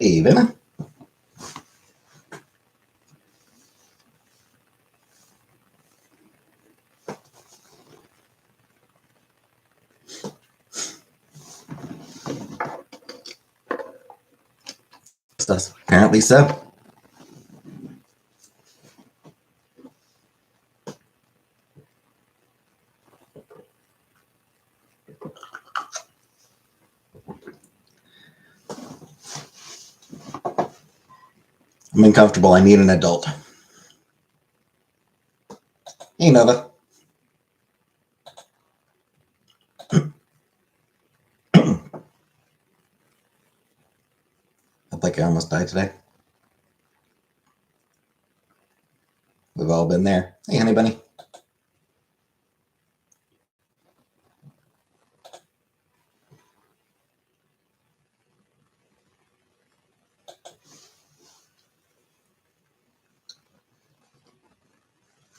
Even. Apparently so. I'm uncomfortable. I need an adult. Hey, Nova. Felt like I almost died today. We've all been there. Hey, honey bunny.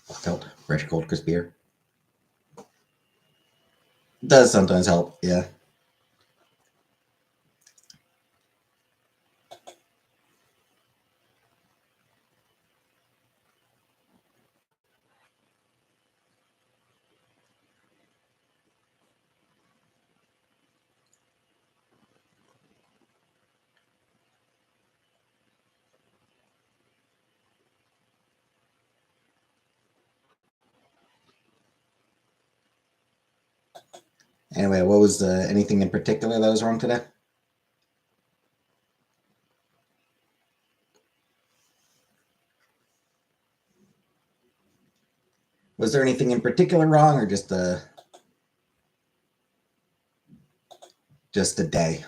Felt fresh, cold, crisp beer. It does sometimes help, yeah. Anyway, what was anything in particular that was wrong today? Was there anything in particular wrong, or just a day?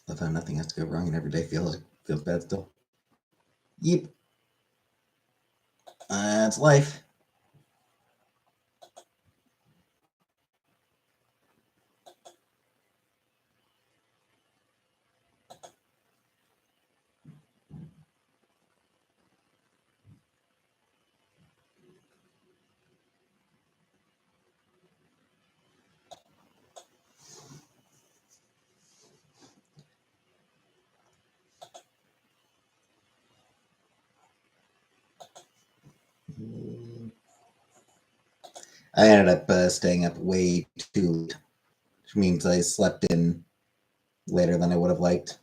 I thought nothing has to go wrong, and every day feels bad still. Yep. That's life. I ended up staying up way too late, which means I slept in later than I would have liked.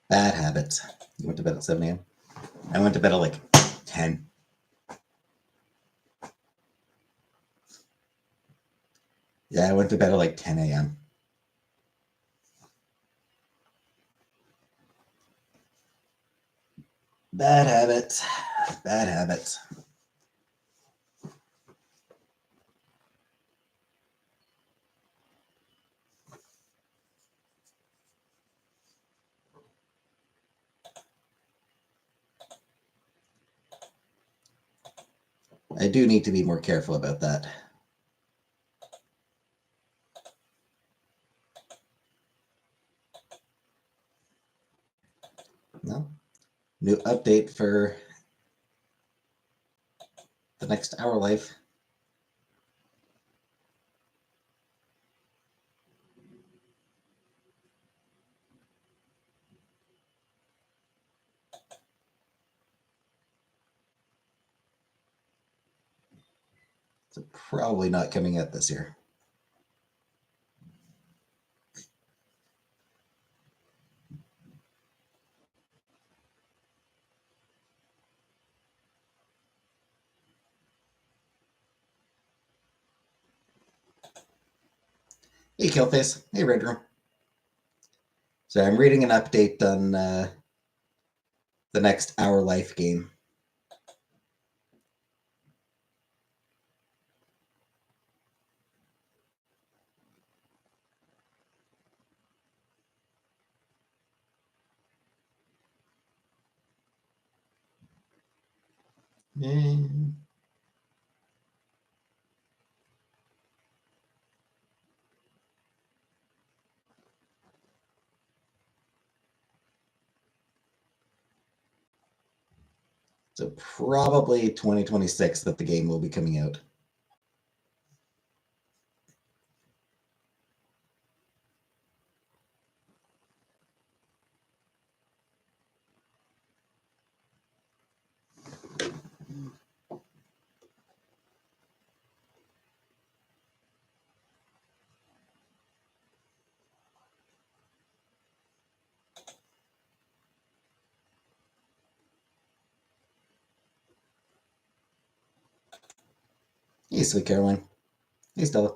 Bad habits. You went to bed at 7 a.m.? I went to bed at like 10. Yeah, I went to bed at like 10 a.m. Bad habits. Bad habits. I do need to be more careful about that. No? New update for the next hour life. So probably not coming out this year. Hey, Killface. Hey, Red Room. So I'm reading an update on the next Our Life game. So probably 2026 that the game will be coming out. Hey, sweet Caroline. Hey, Stella.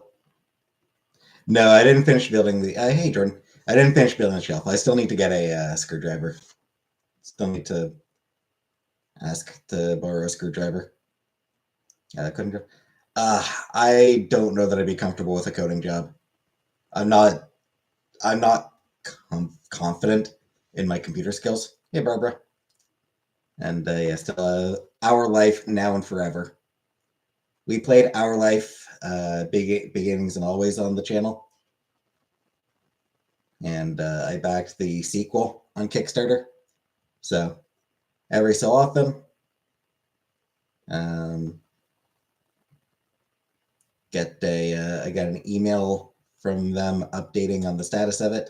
No, I didn't finish building the. Hey, Jordan. I didn't finish building the shelf. I still need to get a screwdriver. Still need to ask to borrow a screwdriver. Yeah, I couldn't go. I don't know that I'd be comfortable with a coding job. I'm not. I'm not confident in my computer skills. Hey, Barbara. And yeah, still Our Life Now and Forever. We played Our Life beginnings and always on the channel, and I backed the sequel on Kickstarter. So every so often, I got an email from them updating on the status of it.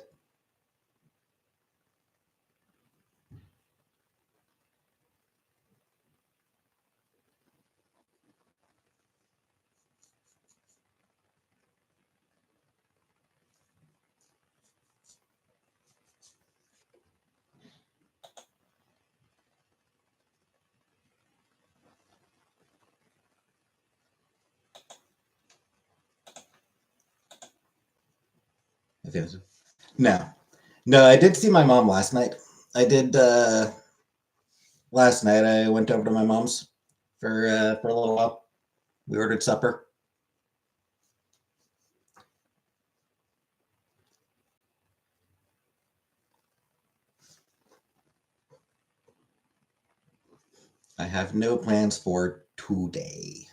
I think so. No, I did see my mom last night. I did last night. I went over to my mom's for a little while. We ordered supper. I have no plans for today.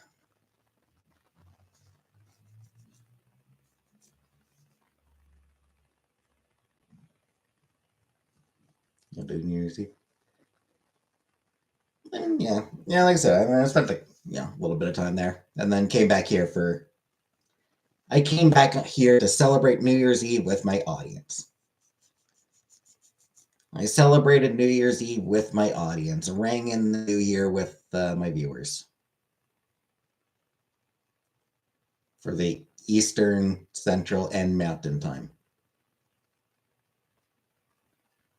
I'll do New Year's Eve. Yeah, like I said, I spent a little bit of time there, and then came back here for. I came back here to celebrate New Year's Eve with my audience. I celebrated New Year's Eve with my audience, rang in the new year with my viewers for the Eastern, Central, and Mountain Time.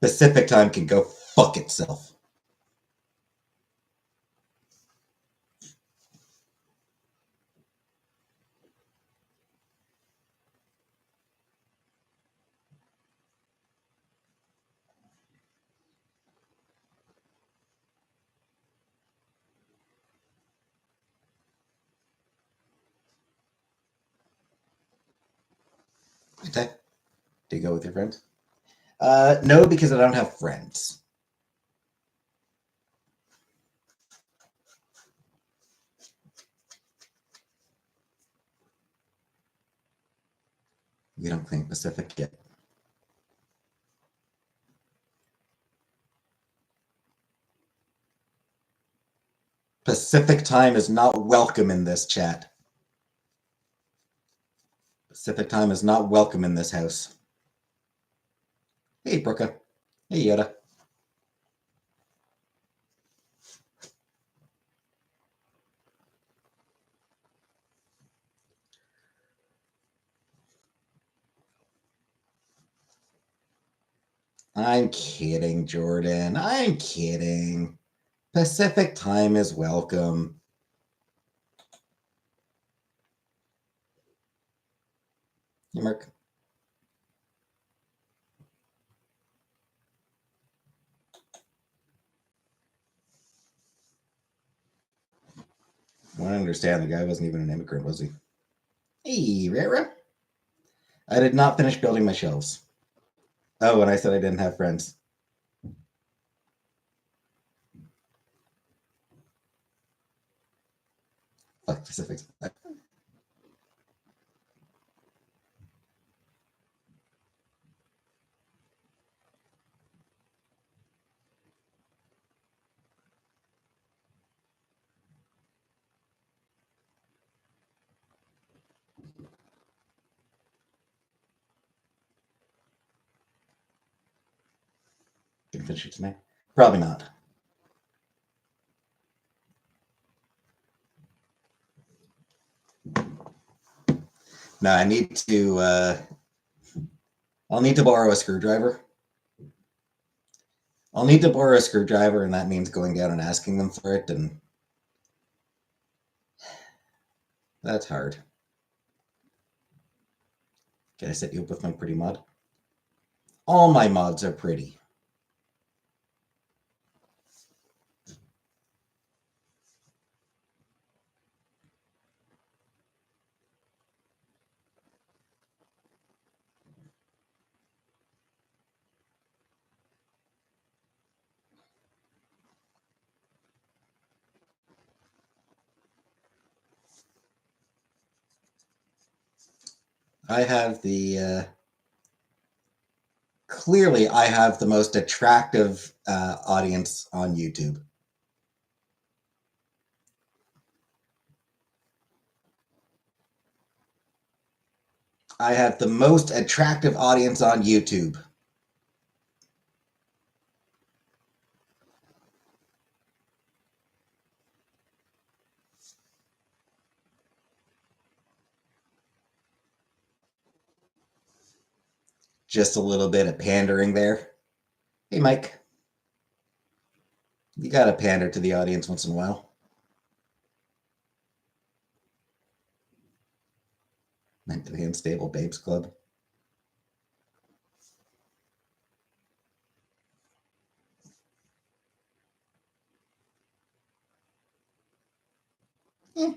Pacific Time can go fuck itself. Okay. Do you go with your friends? No, because I don't have friends. We don't claim Pacific yet. Pacific Time is not welcome in this chat. Pacific Time is not welcome in this house. Hey, Brooke. Hey, Yoda. I'm kidding, Jordan. I'm kidding. Pacific Time is welcome. Hey, Mark. I understand the guy wasn't even an immigrant, was he? Hey, Rara. I did not finish building my shelves. Oh, and I said I didn't have friends. Fuck specifics. Gonna finish it tonight? Probably not. No, I need to. I'll need to borrow a screwdriver. I'll need to borrow a screwdriver, and that means going down and asking them for it, and that's hard. Can I set you up with my pretty mod? All my mods are pretty. I have the clearly I have the most attractive audience on YouTube. I have the most attractive audience on YouTube. Just a little bit of pandering there. Hey, Mike. You gotta pander to the audience once in a while. Mentally Unstable Babes Club. Eh.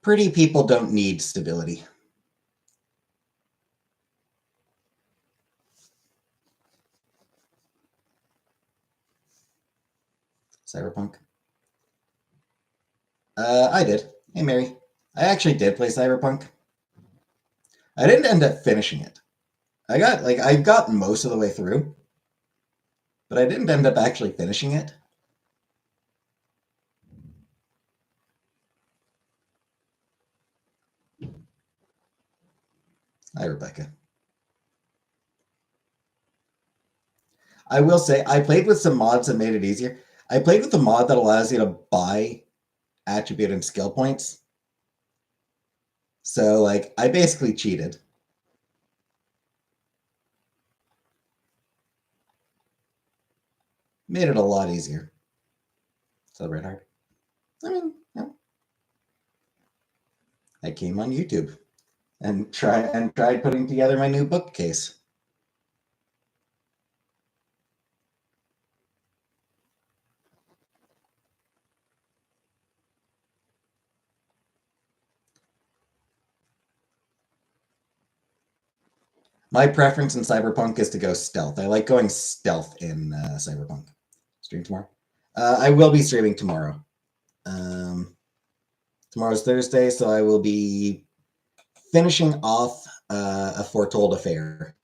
Pretty people don't need stability. Cyberpunk. I did. Hey, Mary. I actually did play Cyberpunk. I didn't end up finishing it. I got most of the way through, but I didn't end up actually finishing it. Hi, Rebecca. I will say I played with some mods that made it easier. I played with the mod that allows you to buy attribute and skill points. So like I basically cheated. Made it a lot easier. Celebrate hard. I mean, no. I came on YouTube and tried putting together my new bookcase. My preference in Cyberpunk is to go stealth. I like going stealth in Cyberpunk. Stream tomorrow. I will be streaming tomorrow. Tomorrow's Thursday, so I will be finishing off a foretold affair.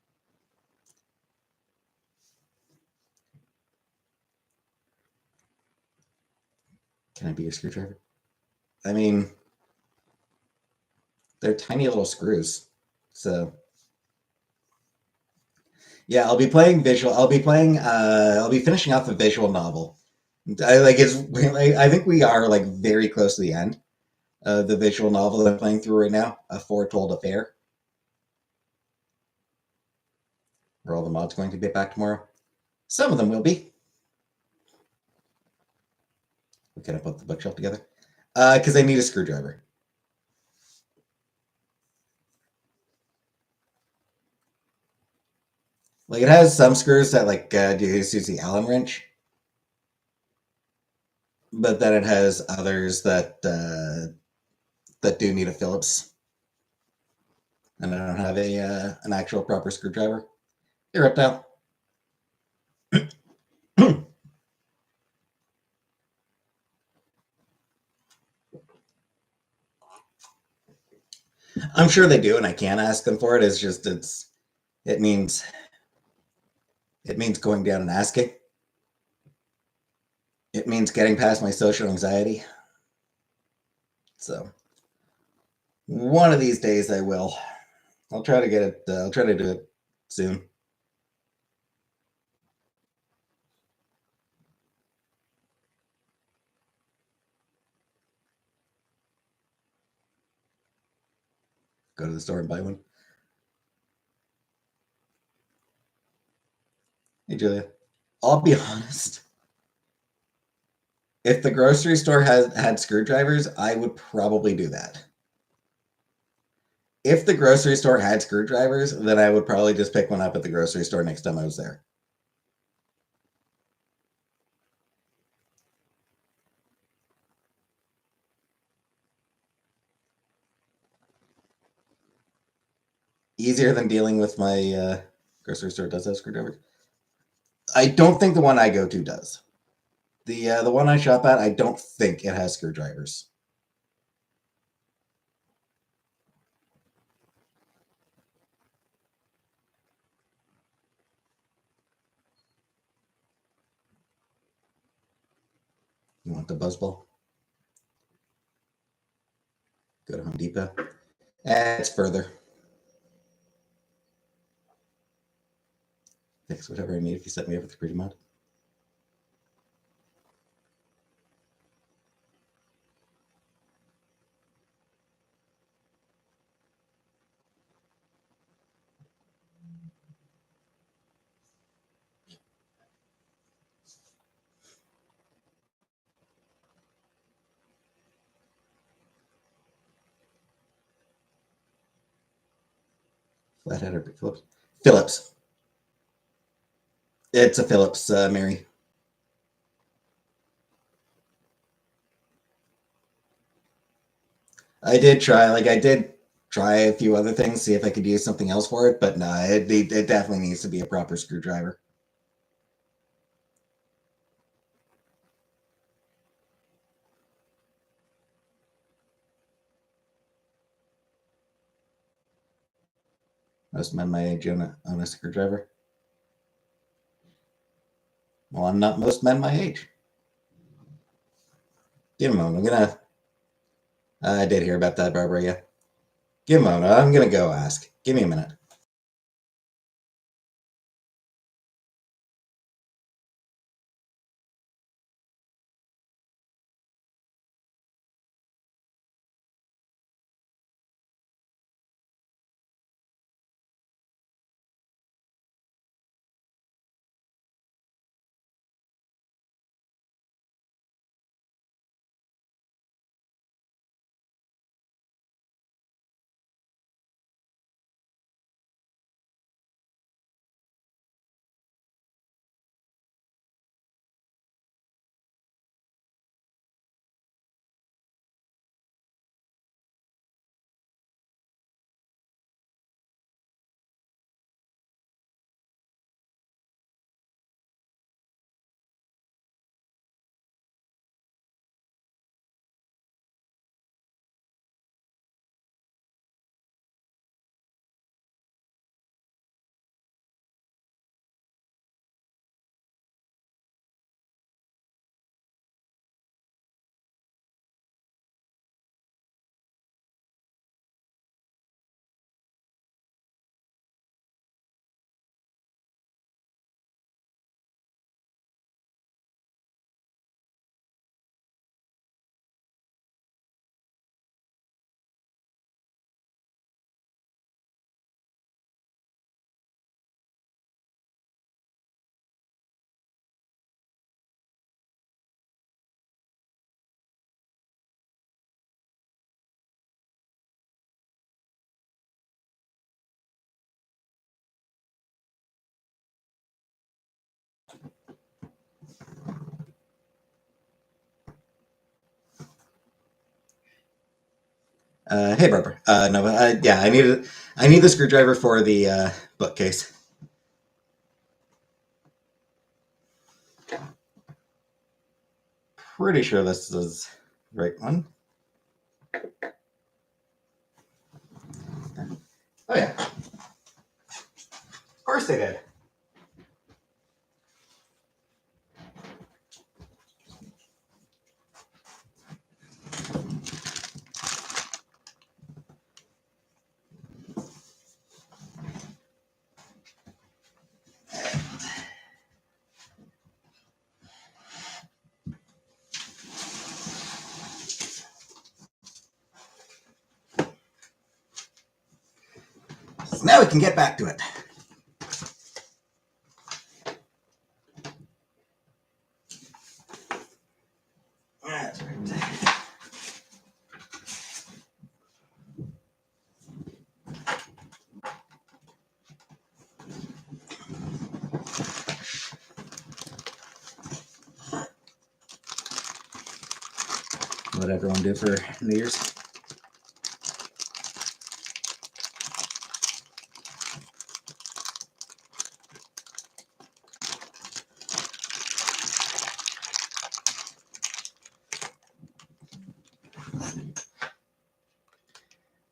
Can I be your screwdriver? I mean, they're tiny little screws. So yeah, I'll be playing visual. I'll be playing. I'll be finishing off a visual novel. I think we are like very close to the end of the visual novel that I'm playing through right now. A foretold affair. Are all the mods going to be back tomorrow? Some of them will be. We can put the bookshelf together because I need a screwdriver. Like it has some screws that like do use the Allen wrench. but then it has others that do need a Phillips, and I don't have a an actual proper screwdriver. They ripped out. I'm sure they do, and I can ask them for it. It's just it means it means going down and asking. It means getting past my social anxiety. So one of these days I will. I'll try to get it. I'll try to do it soon. Go to the store and buy one. Hey Julia, I'll be honest. If the grocery store has had screwdrivers, I would probably do that. If the grocery store had screwdrivers, then I would probably just pick one up at the grocery store next time I was there. Easier than dealing with my grocery store does have screwdrivers. I don't think the one I go to does. The one I shop at, I don't think it has screwdrivers. You want the buzzball? Go to Home Depot. It's further. Fix whatever I need if you set me up with a pretty mod. Flathead or Phillips? Phillips. It's a Phillips, Mary. I did try a few other things, see if I could use something else for it, but no, it definitely needs to be a proper screwdriver. Most men my age own a screwdriver. Well, I'm not most men my age. Give him a moment. I'm gonna. I did hear about that, Barbara. Yeah. Give him a moment. I'm gonna go ask. Give me a minute. Hey, Barbara. No, yeah, I need the screwdriver for the bookcase. Pretty sure this is the right one. Oh yeah, of course they did. So now we can get back to it. That's right. What did everyone do for New Year's?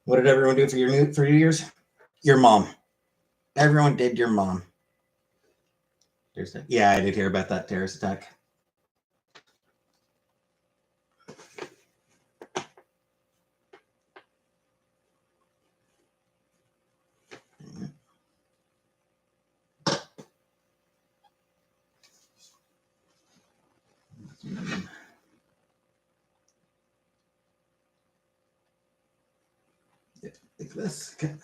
What did everyone do for New Year's? Your mom. Everyone did your mom. Yeah, I did hear about that terrorist attack. Like this. Okay.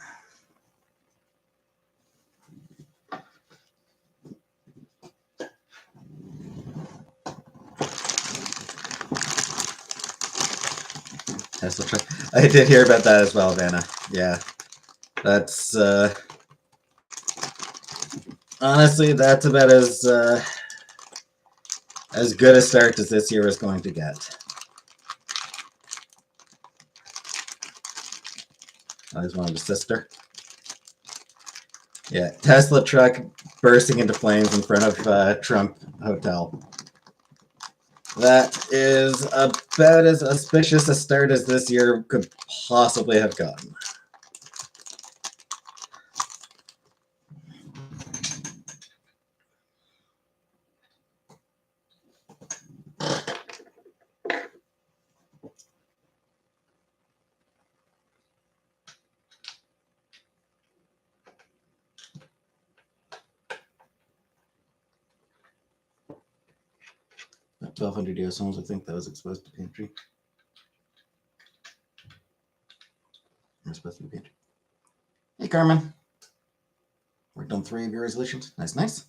Tesla truck. I did hear about that as well, Vanna. Yeah, that's honestly that's about as good a start as this year is going to get. I just wanted a sister. Yeah, Tesla truck bursting into flames in front of Trump Hotel. That is about as auspicious a start as this year could possibly have gotten. About 1,200 US homes, I think that was exposed to pantry. We're supposed to be pantry. Hey, Carmen. Worked on 3 of your resolutions. Nice, nice.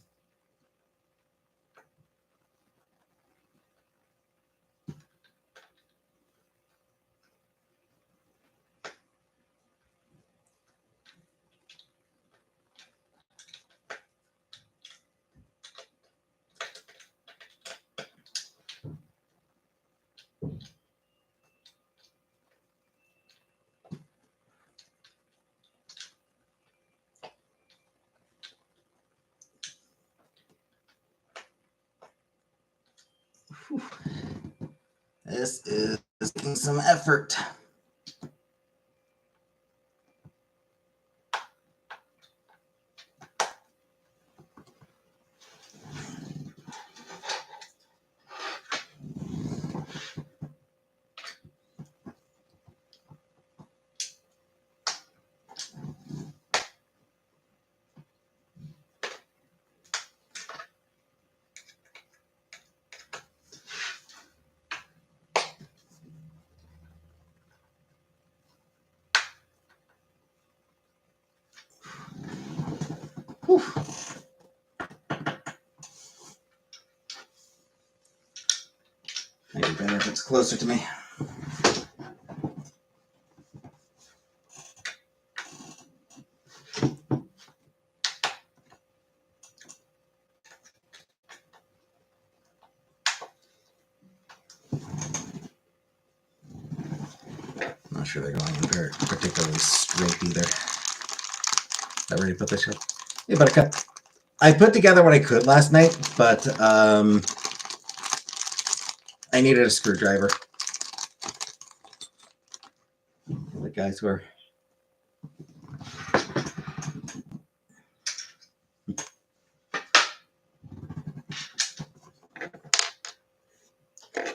Whew. This is taking some effort. Whew. Maybe better if it's closer to me. not sure they're going very particularly straight either. I already put this up. Hey, Buttercup. I put together what I could last night, but I needed a screwdriver. The guys were.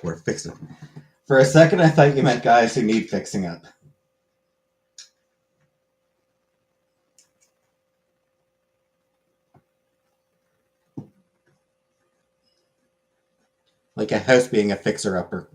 We're fixing. For a second, I thought you meant guys who need fixing up. Like a house being a fixer-upper.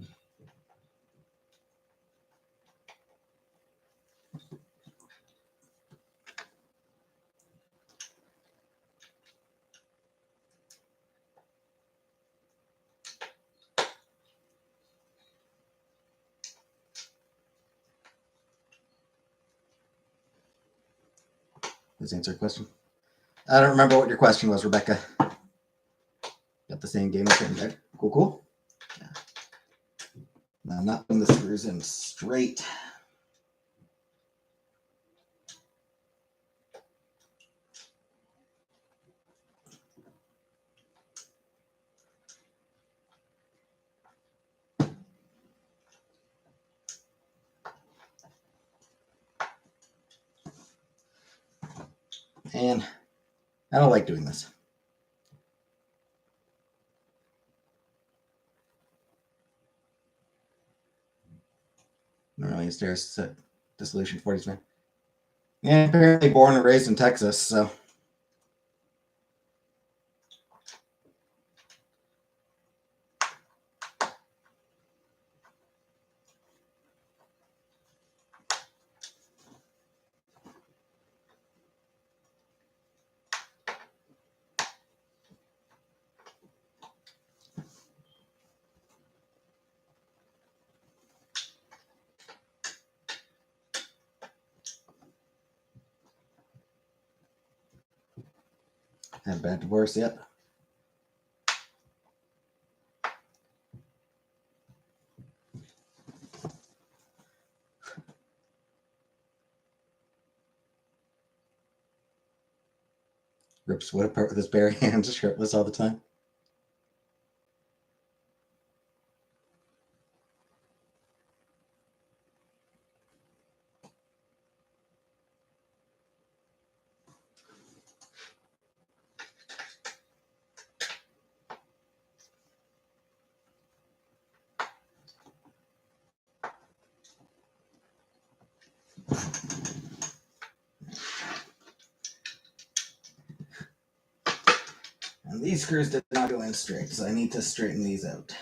Does that answer your question? I don't remember what your question was, Rebecca. Got the same game as right? Cool. Yeah. Now, I'm not putting the screws in straight. And I don't like doing this. Normally, there's dissolution 40s. Yeah, apparently born and raised in Texas, so. Had a bad divorce yet. Rips wood apart with his bare hands, shirtless all the time. And these screws did not go in straight, so I need to straighten these out.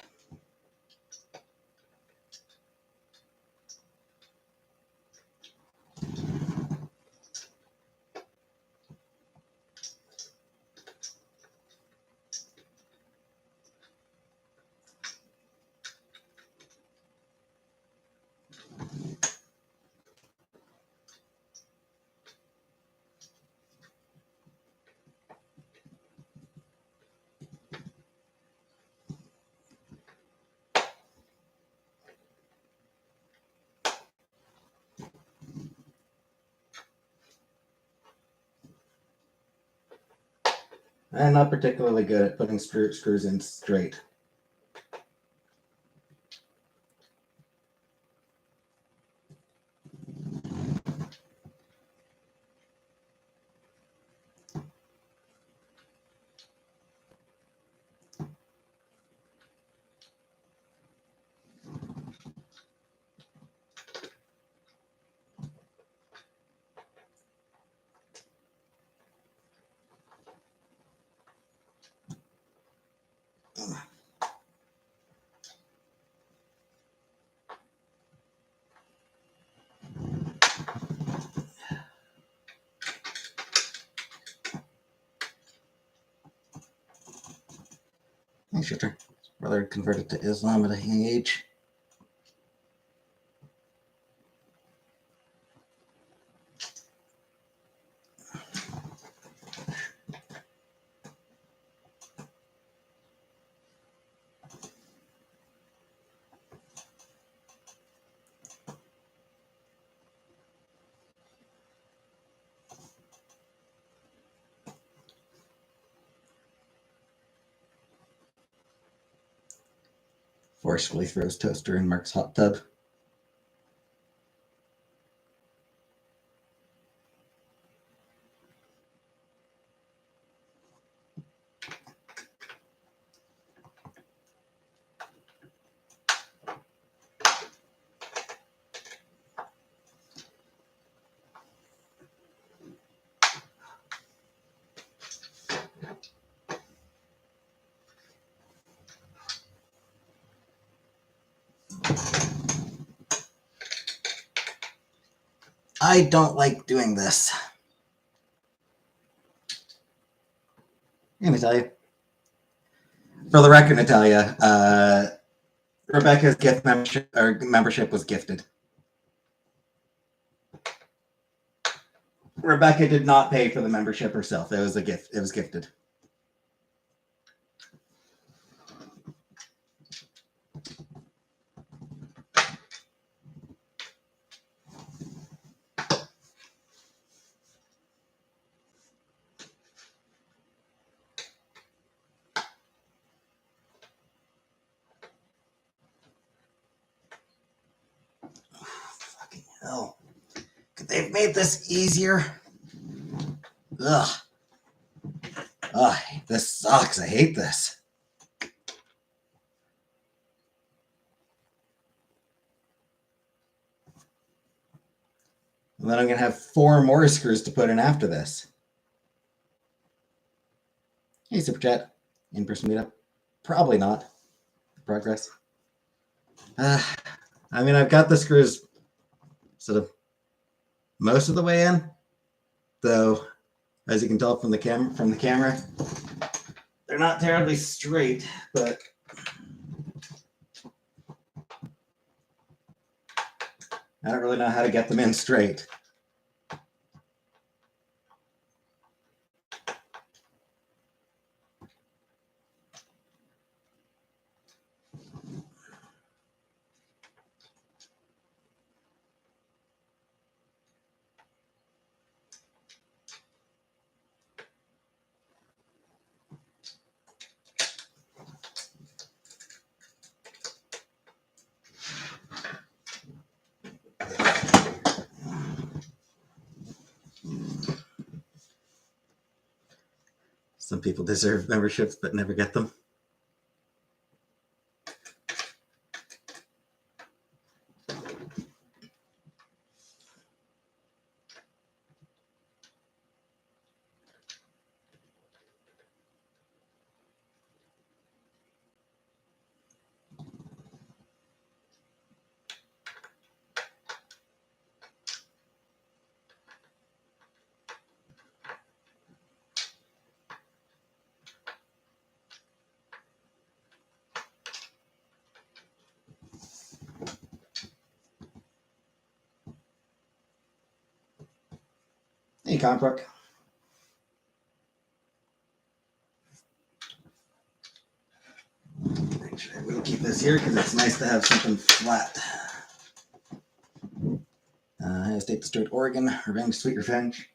I'm not particularly good at putting screws in straight. Thanks, your turn. Brother converted to Islam at a young age. Forcefully throws toaster in Mark's hot tub. I don't like doing this. Natalia. For the record, Natalia, Rebecca's gift membership was gifted. Rebecca did not pay for the membership herself. It was a gift. It was gifted. Fucking hell. Could they have made this easier? Ugh. Ugh, this sucks. I hate this. And then I'm going to have 4 more screws to put in after this. Hey, Super Chat. In-person meetup? Probably not. Progress. I mean, I've got the screws sort of most of the way in, though, as you can tell from the camera, they're not terribly straight, but I don't really know how to get them in straight. Some people deserve memberships but never get them. Hey, Comprock. Actually, we'll keep this here because it's nice to have something flat. Ohio State destroyed Oregon. Revenge, sweet revenge.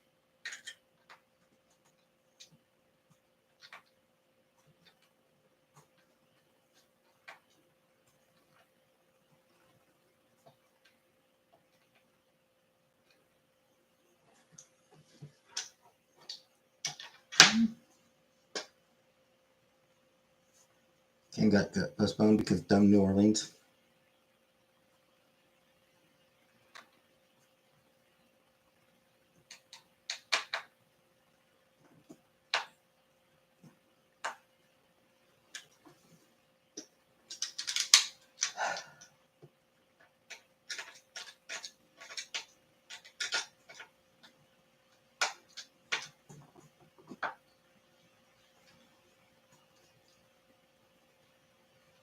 Game got postponed because dumb New Orleans.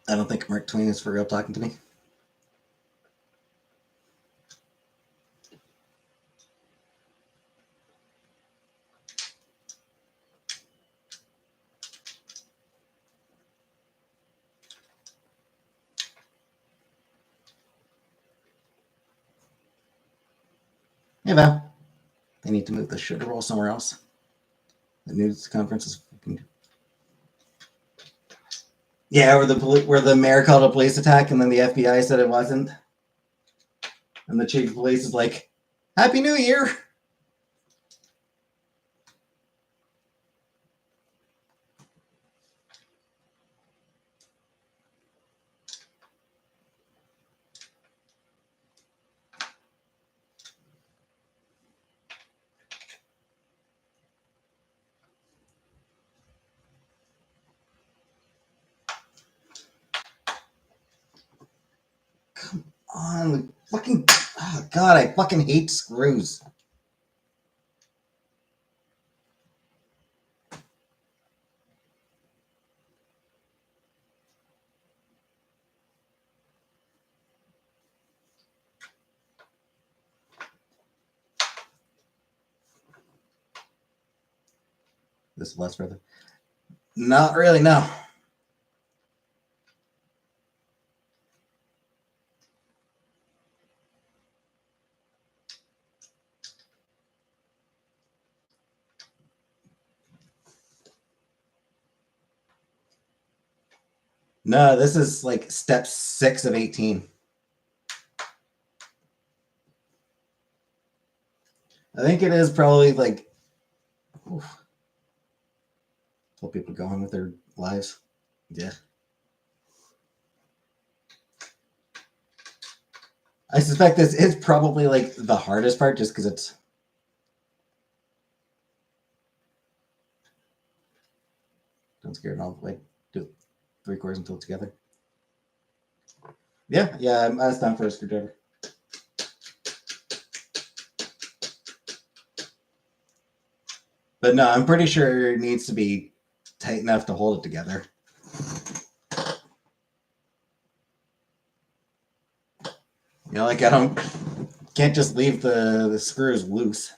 I don't think Mark Twain is for real talking to me. Hey, Val. They need to move the sugar roll somewhere else. The news conference is fucking... Yeah, where the mayor called a police attack and then the FBI said it wasn't, and the chief of police is like, "Happy New Year." On fucking, oh god, I fucking hate screws. This less further. Not really, no. No, this is like step 6 of 18. I think it is probably like, oof, tell people go on with their lives. Yeah. I suspect this is probably like the hardest part just because it's. Don't scare it all the way. Do it 3/4 until together. Yeah, I was done for a screwdriver. But no, I'm pretty sure it needs to be tight enough to hold it together. You know, like can't just leave the screws loose.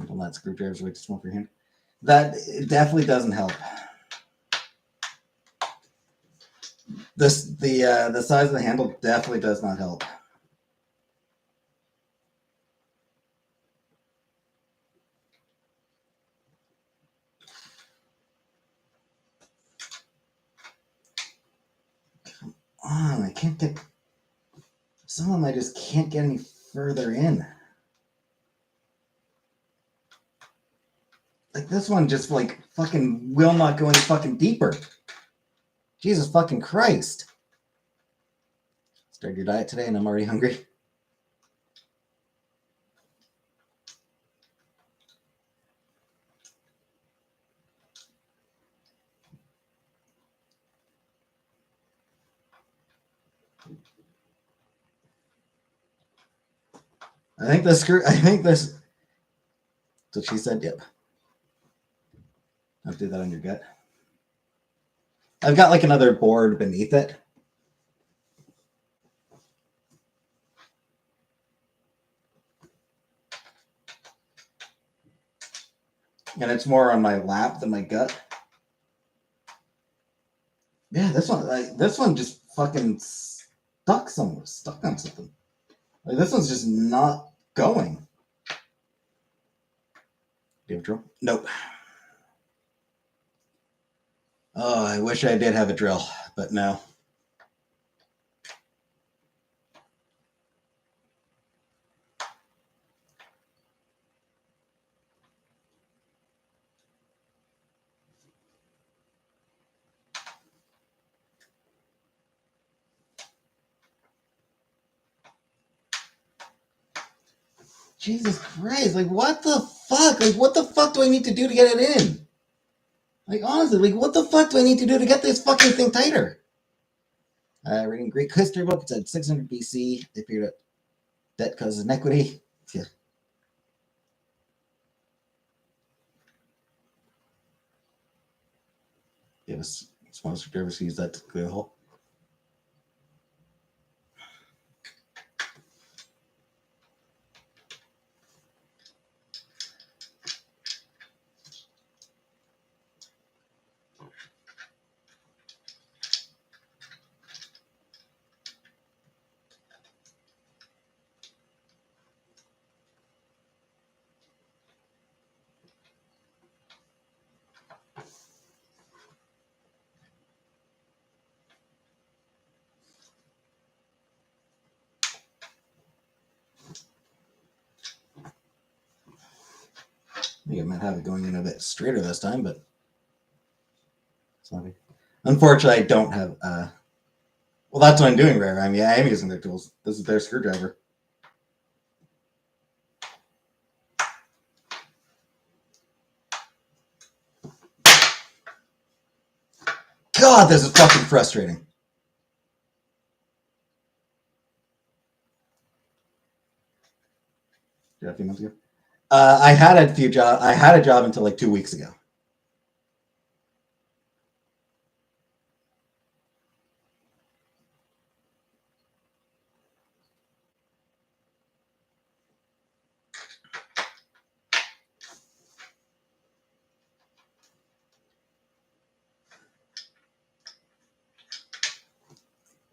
Don't let screwdrivers way too small for your hand. That definitely doesn't help. The size of the handle definitely does not help. Come on, I can't get. Some of them I just can't get any further in. Like this one just like fucking will not go any fucking deeper. Jesus fucking Christ. Started your diet today and I'm already hungry. I think this. That's what she said. Yep. I'll do that on your gut. I've got like another board beneath it. And it's more on my lap than my gut. Yeah, this one just fucking stuck somewhere, stuck on something. Like this one's just not going. Do you have a drill? Nope. Oh, I wish I did have a drill, but no. Jesus Christ, like what the fuck? Like what the fuck do I need to do to get it in? Like honestly, like what the fuck do I need to do to get this fucking thing tighter? Reading Greek history book, it said 600 BC, they figured out debt causes inequity. Yeah. It was small screwdrivers use that to clear the hole. think I might have it going in a bit straighter this time, but it's not good. Unfortunately, I don't have. Well, that's what I'm doing, Rare. I am using their tools. This is their screwdriver. God, this is fucking frustrating. A few months ago. I had a few job. I had a job until like 2 weeks ago.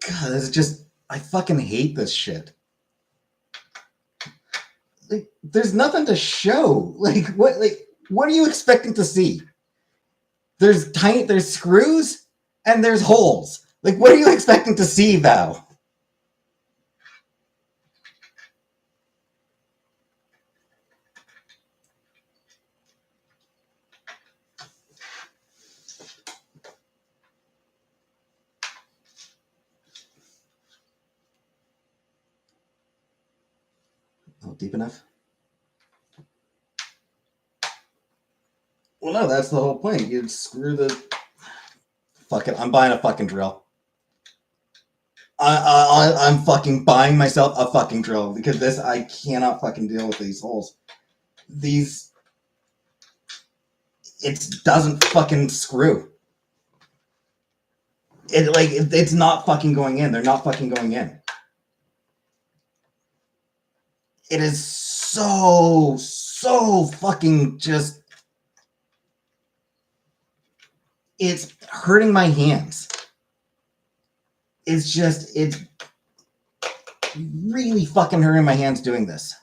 God, this is just. I fucking hate this shit. Like, there's nothing to show. Like, what? Like, what are you expecting to see? There's screws and there's holes. Like, what are you expecting to see, Val? Oh, deep enough? Well, no, that's the whole point. You'd screw the. Fuck it. I'm buying a fucking drill. I'm fucking buying myself a fucking drill because I cannot fucking deal with these holes. It doesn't fucking screw. It's not fucking going in. They're not fucking going in. It is so fucking just. It's hurting my hands. It's really fucking hurting my hands doing this.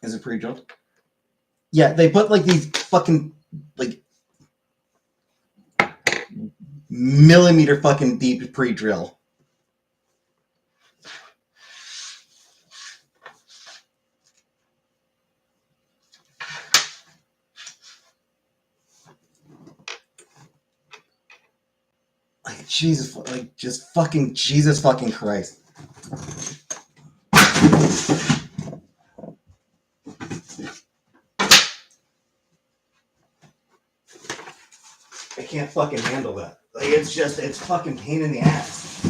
Is it pre-drilled? Yeah, they put like these fucking like millimeter fucking deep pre-drill. Like Jesus, like just fucking Jesus fucking Christ. I can't fucking handle that. Like it's fucking pain in the ass.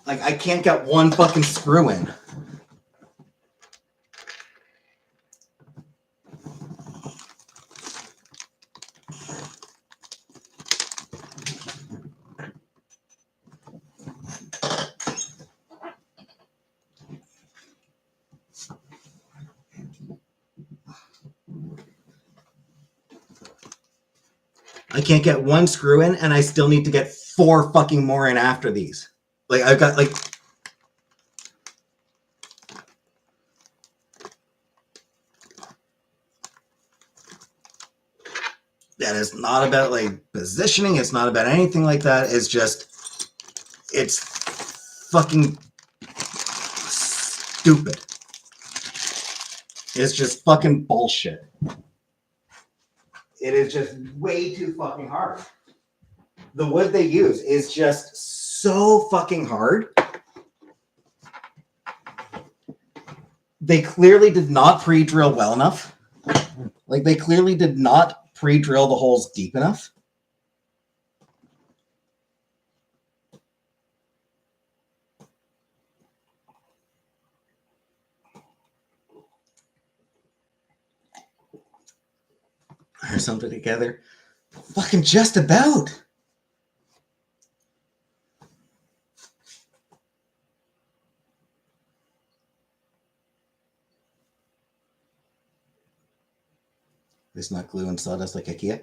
Like I can't get one fucking screw in. I can't get one screw in, and I still need to get 4 fucking more in after these. Like I've got like. That is not about like positioning. It's not about anything like that. It's fucking stupid. It's just fucking bullshit. It is just way too fucking hard. The wood they use is just so fucking hard. They clearly did not pre-drill well enough. Like they clearly did not pre-drill the holes deep enough. Or something together. Fucking just about. It's not glue and sawdust like IKEA.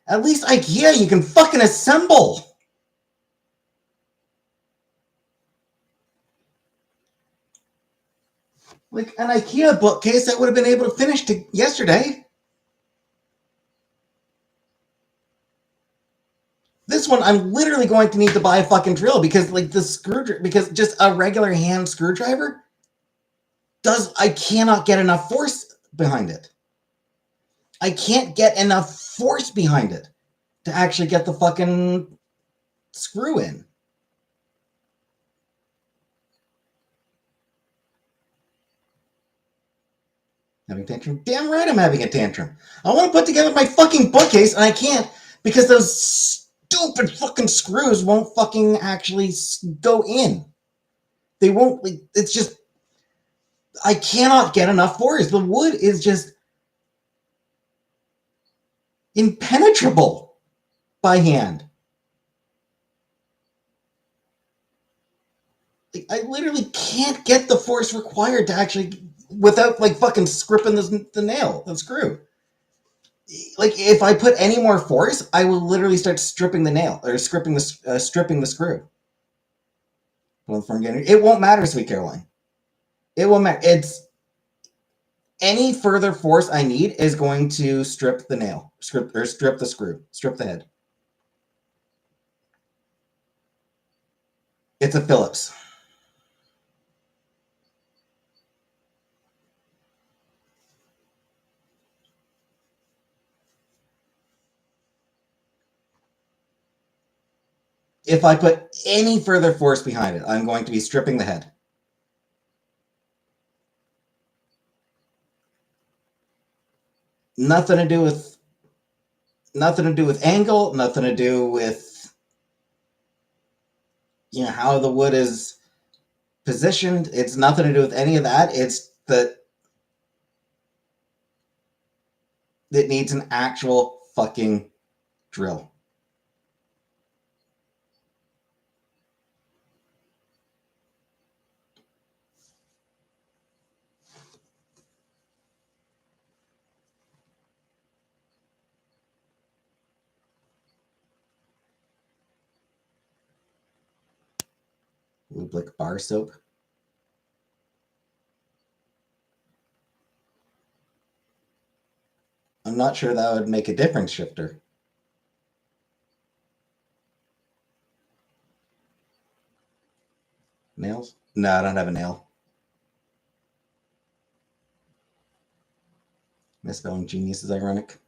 At least IKEA you can fucking assemble. Like an IKEA bookcase that would have been able to finish yesterday. This this one, I'm literally going to need to buy a fucking drill because like the screwdriver, because just a regular hand screwdriver I cannot get enough force behind it. I can't get enough force behind it to actually get the fucking screw in. Having a tantrum? Damn right I'm having a tantrum. I want to put together my fucking bookcase and I can't because those stupid fucking screws won't fucking actually go in. They won't, like, it's just, I cannot get enough force. The wood is just impenetrable by hand. Like, I literally can't get the force required to actually, without like fucking scripping the nail, the screw. Like if I put any more force, I will literally start stripping the nail or stripping the screw. Well, from getting it won't matter, sweet Caroline. It won't matter. It's any further force I need is going to strip the nail, strip the screw, strip the head. It's a Phillips. If I put any further force behind it, I'm going to be stripping the head. Nothing to do with angle, nothing to do with how the wood is positioned. It's nothing to do with any of that. It's that it needs an actual fucking drill. Lublic bar soap. I'm not sure that would make a difference, Shifter. Nails? No, I don't have a nail. Misspelling genius is ironic.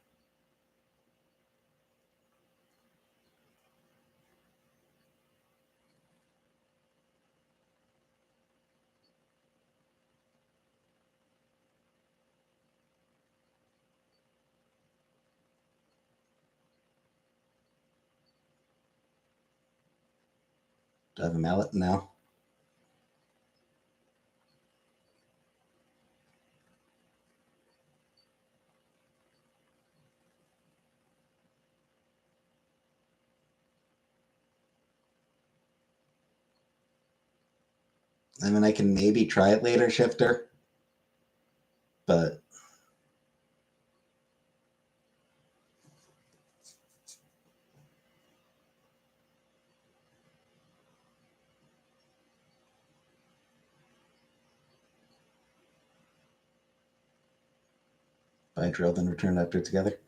Do I have a mallet? No. I mean, I can maybe try it later, Shifter. But buy a drill, then return after together.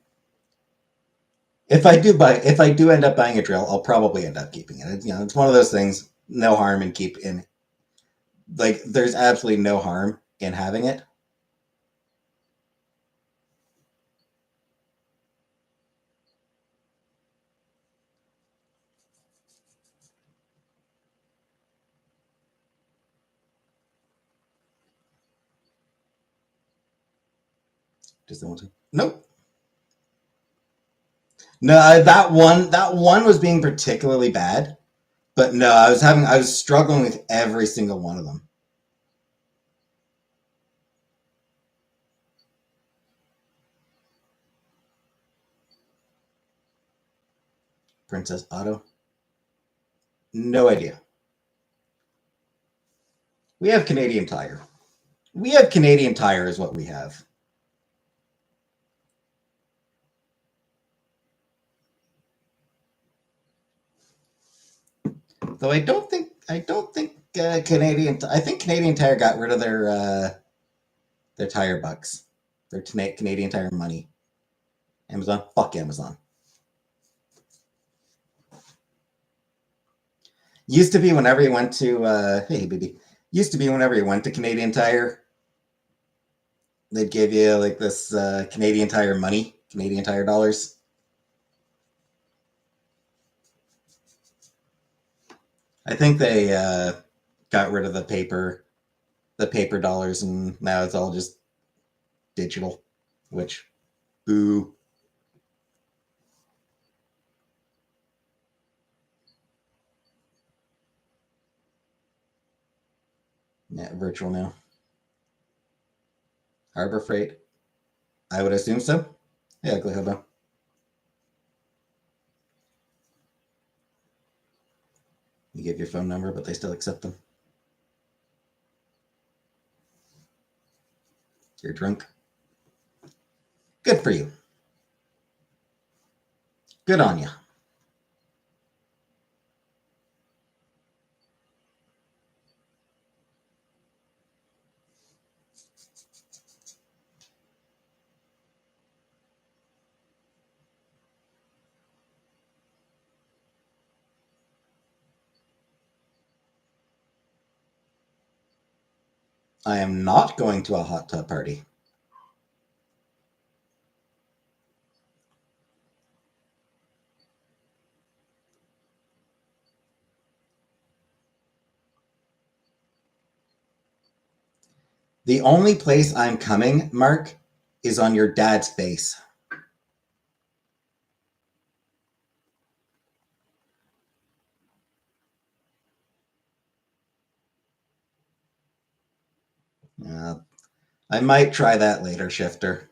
If I do end up buying a drill, I'll probably end up keeping it. It's one of those things. No harm in keeping. Like, there's absolutely no harm in having it. Just don't want to. Nope. No, that one was being particularly bad, but no, I was struggling with every single one of them. Princess Auto. No idea. We have Canadian Tire. We have Canadian Tire is what we have. Though I don't think Canadian. I think Canadian Tire got rid of their tire bucks, their Canadian Tire money. Amazon, fuck Amazon. Used to be whenever you went to hey baby. Used to be whenever you went to Canadian Tire, they'd give you like this Canadian Tire money, Canadian Tire dollars. I think they got rid of the paper dollars, and now it's all just digital. Which, boo, yeah, virtual now. Harbor Freight, I would assume so. Yeah, Ugly Hobo. You give your phone number, but they still accept them. You're drunk. Good for you. Good on you. I am not going to a hot tub party. The only place I'm coming, Mark, is on your dad's face. Uh, I might try that later, Shifter.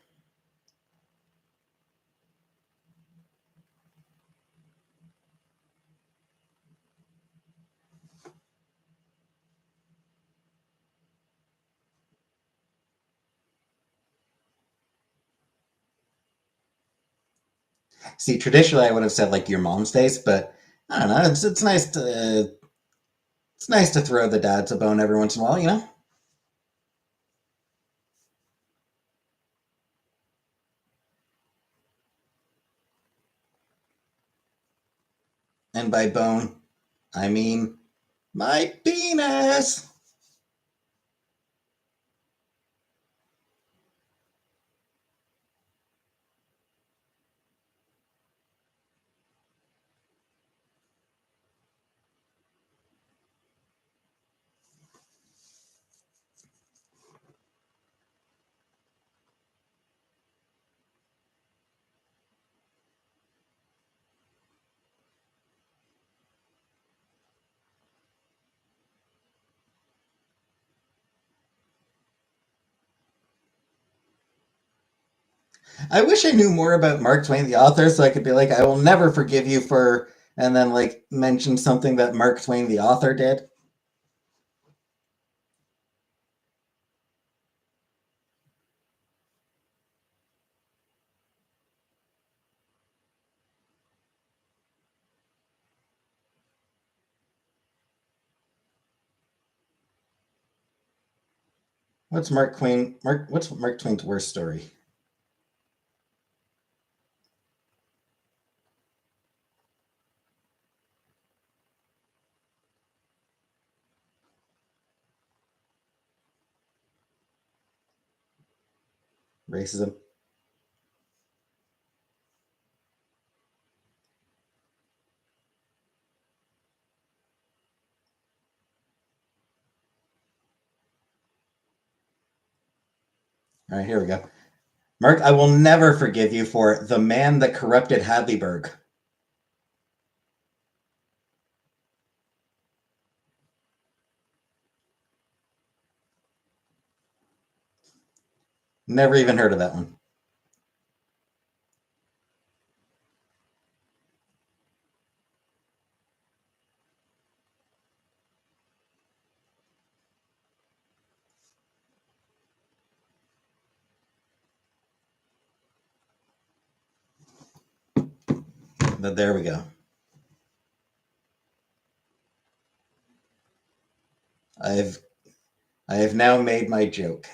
See, traditionally I would have said like your mom's face, but I don't know. It's nice to throw the dads a bone every once in a while, you know. And by bone, I mean my penis. I wish I knew more about Mark Twain, the author, so I could be like, I will never forgive you for, and then like mention something that Mark Twain, the author, did. What's Mark Twain? What's Mark Twain's worst story? Racism. All right, here we go. Mark, I will never forgive you for the man that corrupted Hadleyburg. Never even heard of that one. But there we go. I've I have now made my joke.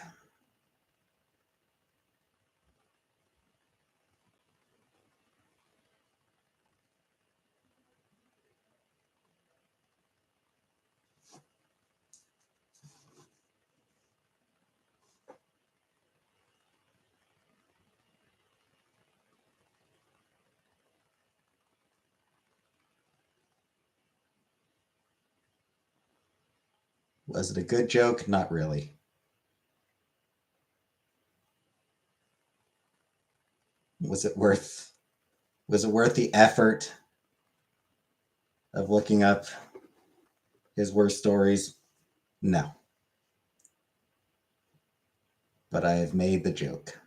Was it a good joke? Not really. Was it worth the effort of looking up his worst stories? No. But I have made the joke.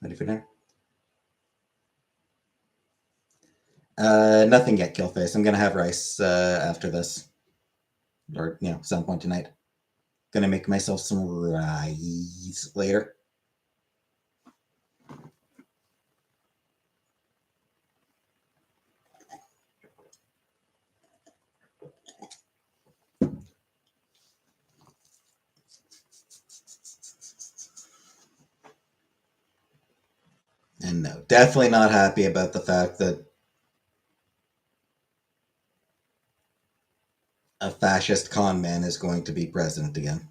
Ready for dinner? Nothing yet, Killface. I'm gonna have rice after this, or some point tonight. Gonna make myself some rice later. And no, definitely not happy about the fact that a fascist con man is going to be president again.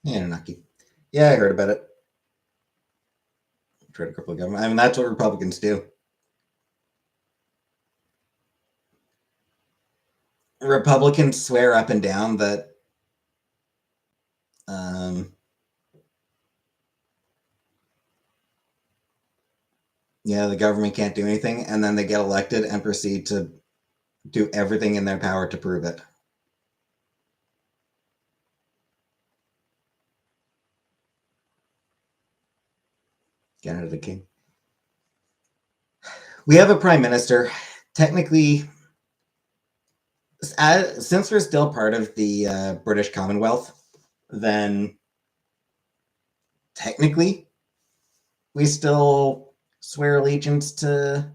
Anunnaki. Yeah, I heard about it. Try to cripple the government. I mean, that's what Republicans do. Republicans swear up and down that the government can't do anything, and then they get elected and proceed to do everything in their power to prove it. Canada the king. We have a prime minister. Technically, since we're still part of the British Commonwealth, then technically we still swear allegiance to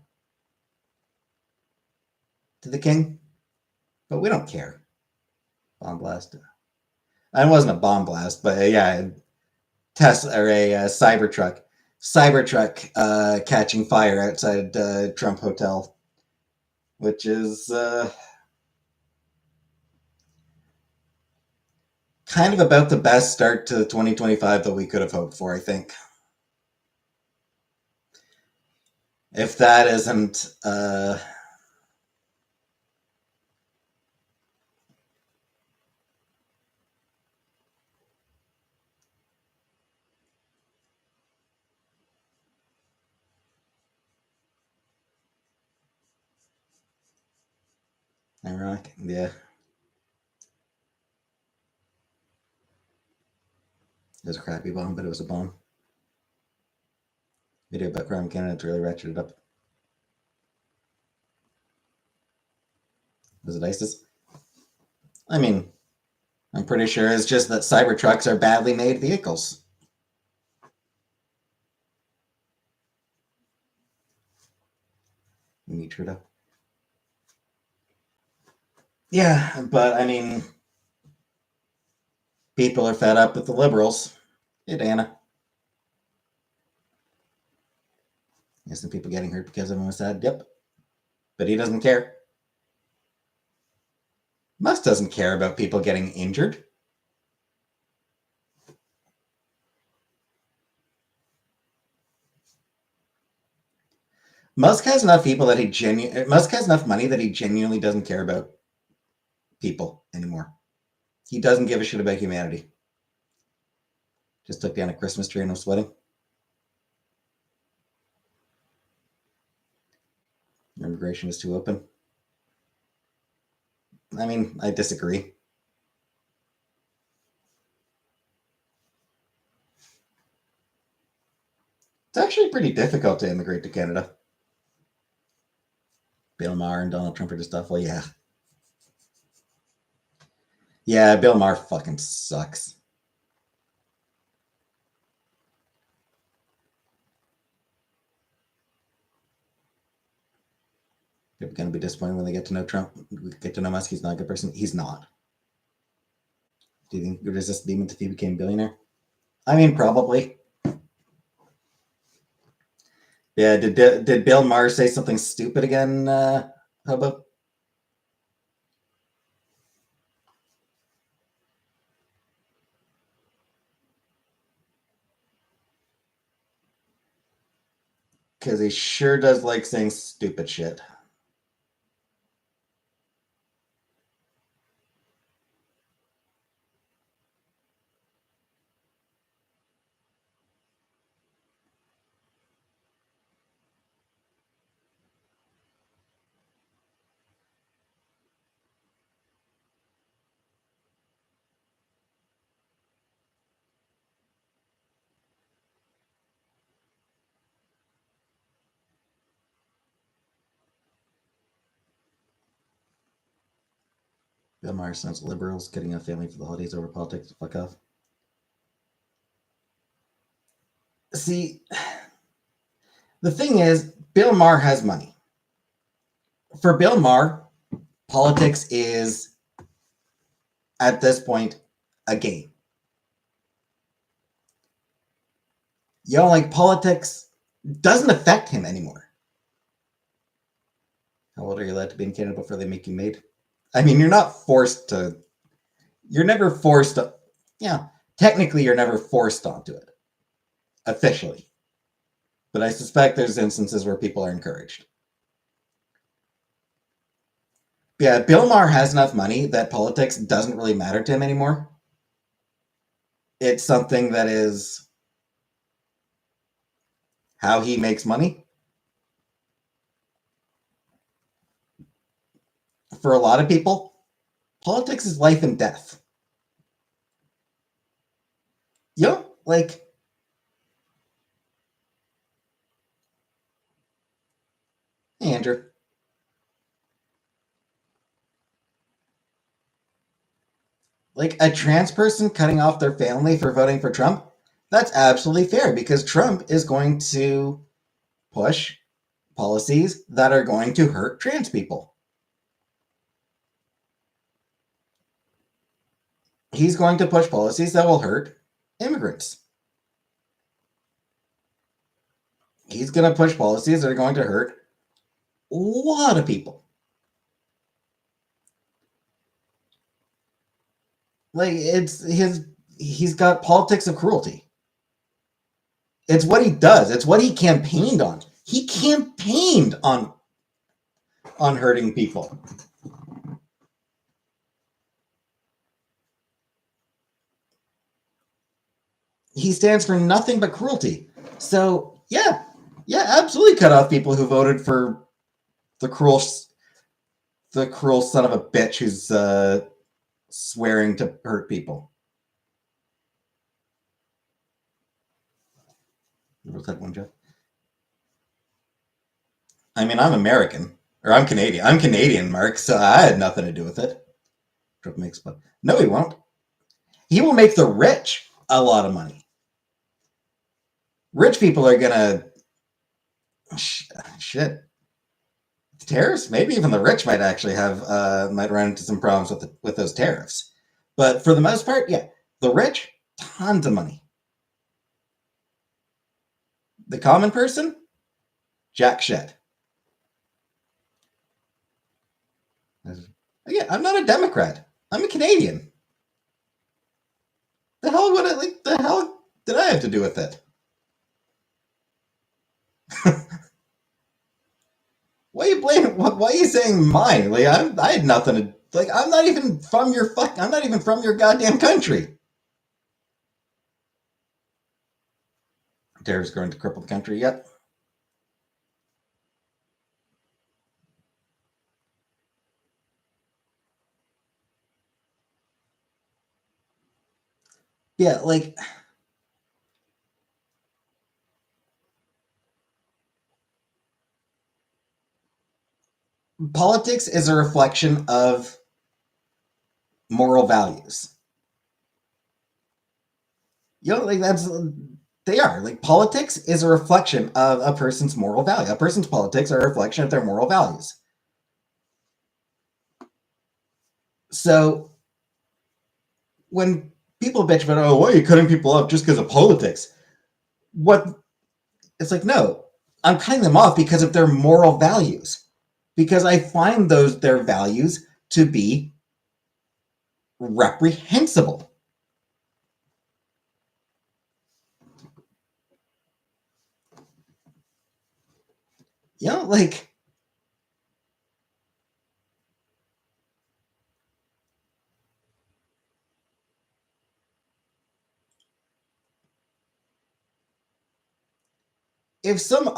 the king, but we don't care. Bomb blast. It wasn't a bomb blast, but yeah, Tesla or a Cybertruck catching fire outside Trump Hotel, which is kind of about the best start to 2025 that we could have hoped for, I think. If that isn't ironic, yeah. It was a crappy bomb, but it was a bomb. Video about crime in Canada to really ratchet it up. Was it ISIS? I mean, I'm pretty sure it's just that Cybertrucks are badly made vehicles. You need Trudeau. Yeah, but I mean, people are fed up with the liberals. Hey, Dana. Isn't people getting hurt because everyone was sad? Yep. But he doesn't care. Musk doesn't care about people getting injured. Musk has enough people that Musk has enough money that he genuinely doesn't care about people anymore. He doesn't give a shit about humanity. Just took down a Christmas tree and was sweating. Immigration is too open. I mean, I disagree. It's actually pretty difficult to immigrate to Canada. Bill Maher and Donald Trump are just awful. Yeah. Yeah, Bill Maher fucking sucks. People are going to be disappointed when they get to know Trump, get to know Musk. He's not a good person. He's not. Do you think he would resist the demons if he became a billionaire? I mean, probably. Yeah, did Bill Maher say something stupid again, Hobo? Because he sure does like saying stupid shit. Bill Maher sounds liberals getting a family for the holidays over politics. Fuck off. See, the thing is, Bill Maher has money. For Bill Maher, politics is, at this point, a game. Like, politics doesn't affect him anymore. How old are you allowed to be in Canada before they make you maid? I mean, you're not forced to. You're never forced to. Yeah, technically, you're never forced onto it. Officially. But I suspect there's instances where people are encouraged. Yeah, Bill Maher has enough money that politics doesn't really matter to him anymore. It's something that is how he makes money. For a lot of people, politics is life and death. Like, hey, Andrew. Like, a trans person cutting off their family for voting for Trump, that's absolutely fair because Trump is going to push policies that are going to hurt trans people. He's going to push policies that will hurt immigrants. He's going to push policies that are going to hurt a lot of people. Like, he's got politics of cruelty. It's what he does. It's what he campaigned on. He campaigned on hurting people. He stands for nothing but cruelty. So, yeah, absolutely cut off people who voted for the cruel son of a bitch who's swearing to hurt people. What's that one, Jeff? I mean, I'm American. Or I'm Canadian. I'm Canadian, Mark, so I had nothing to do with it. Trump makes fun. No, he won't. He will make the rich a lot of money. Rich people are gonna shit. Tariffs, maybe even the rich might actually have might run into some problems with those tariffs. But for the most part, yeah, the rich, tons of money. The common person, jack shit. Again, I'm not a Democrat. I'm a Canadian. The hell would it like? The hell did I have to do with it? Why are you blaming? Why are you saying mine? Like I had nothing to. Like I'm not even from your fuck. I'm not even from your goddamn country. Tariffs going to cripple the country yet? Yeah, like politics is a reflection of moral values. Like they are. Like politics is a reflection of a person's moral value. A person's politics are a reflection of their moral values. So when people bitch about, oh, why are you cutting people off just because of politics? What it's like, no, I'm cutting them off because of their moral values. Because I find their values to be reprehensible. You know, like if some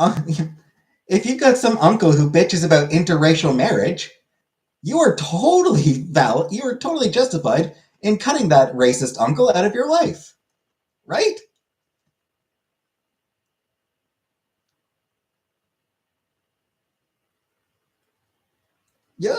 if you've got some uncle who bitches about interracial marriage, you are totally valid. You are totally justified in cutting that racist uncle out of your life, right? Yeah.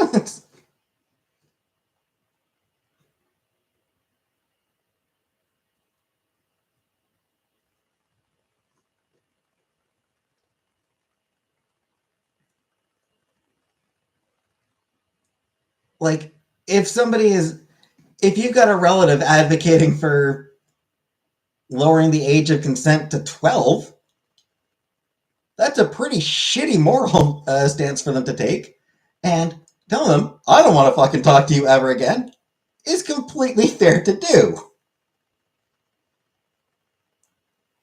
Like if somebody is, if you've got a relative advocating for lowering the age of consent to 12, that's a pretty shitty moral stance for them to take. And telling them, I don't want to fucking talk to you ever again, is completely fair to do.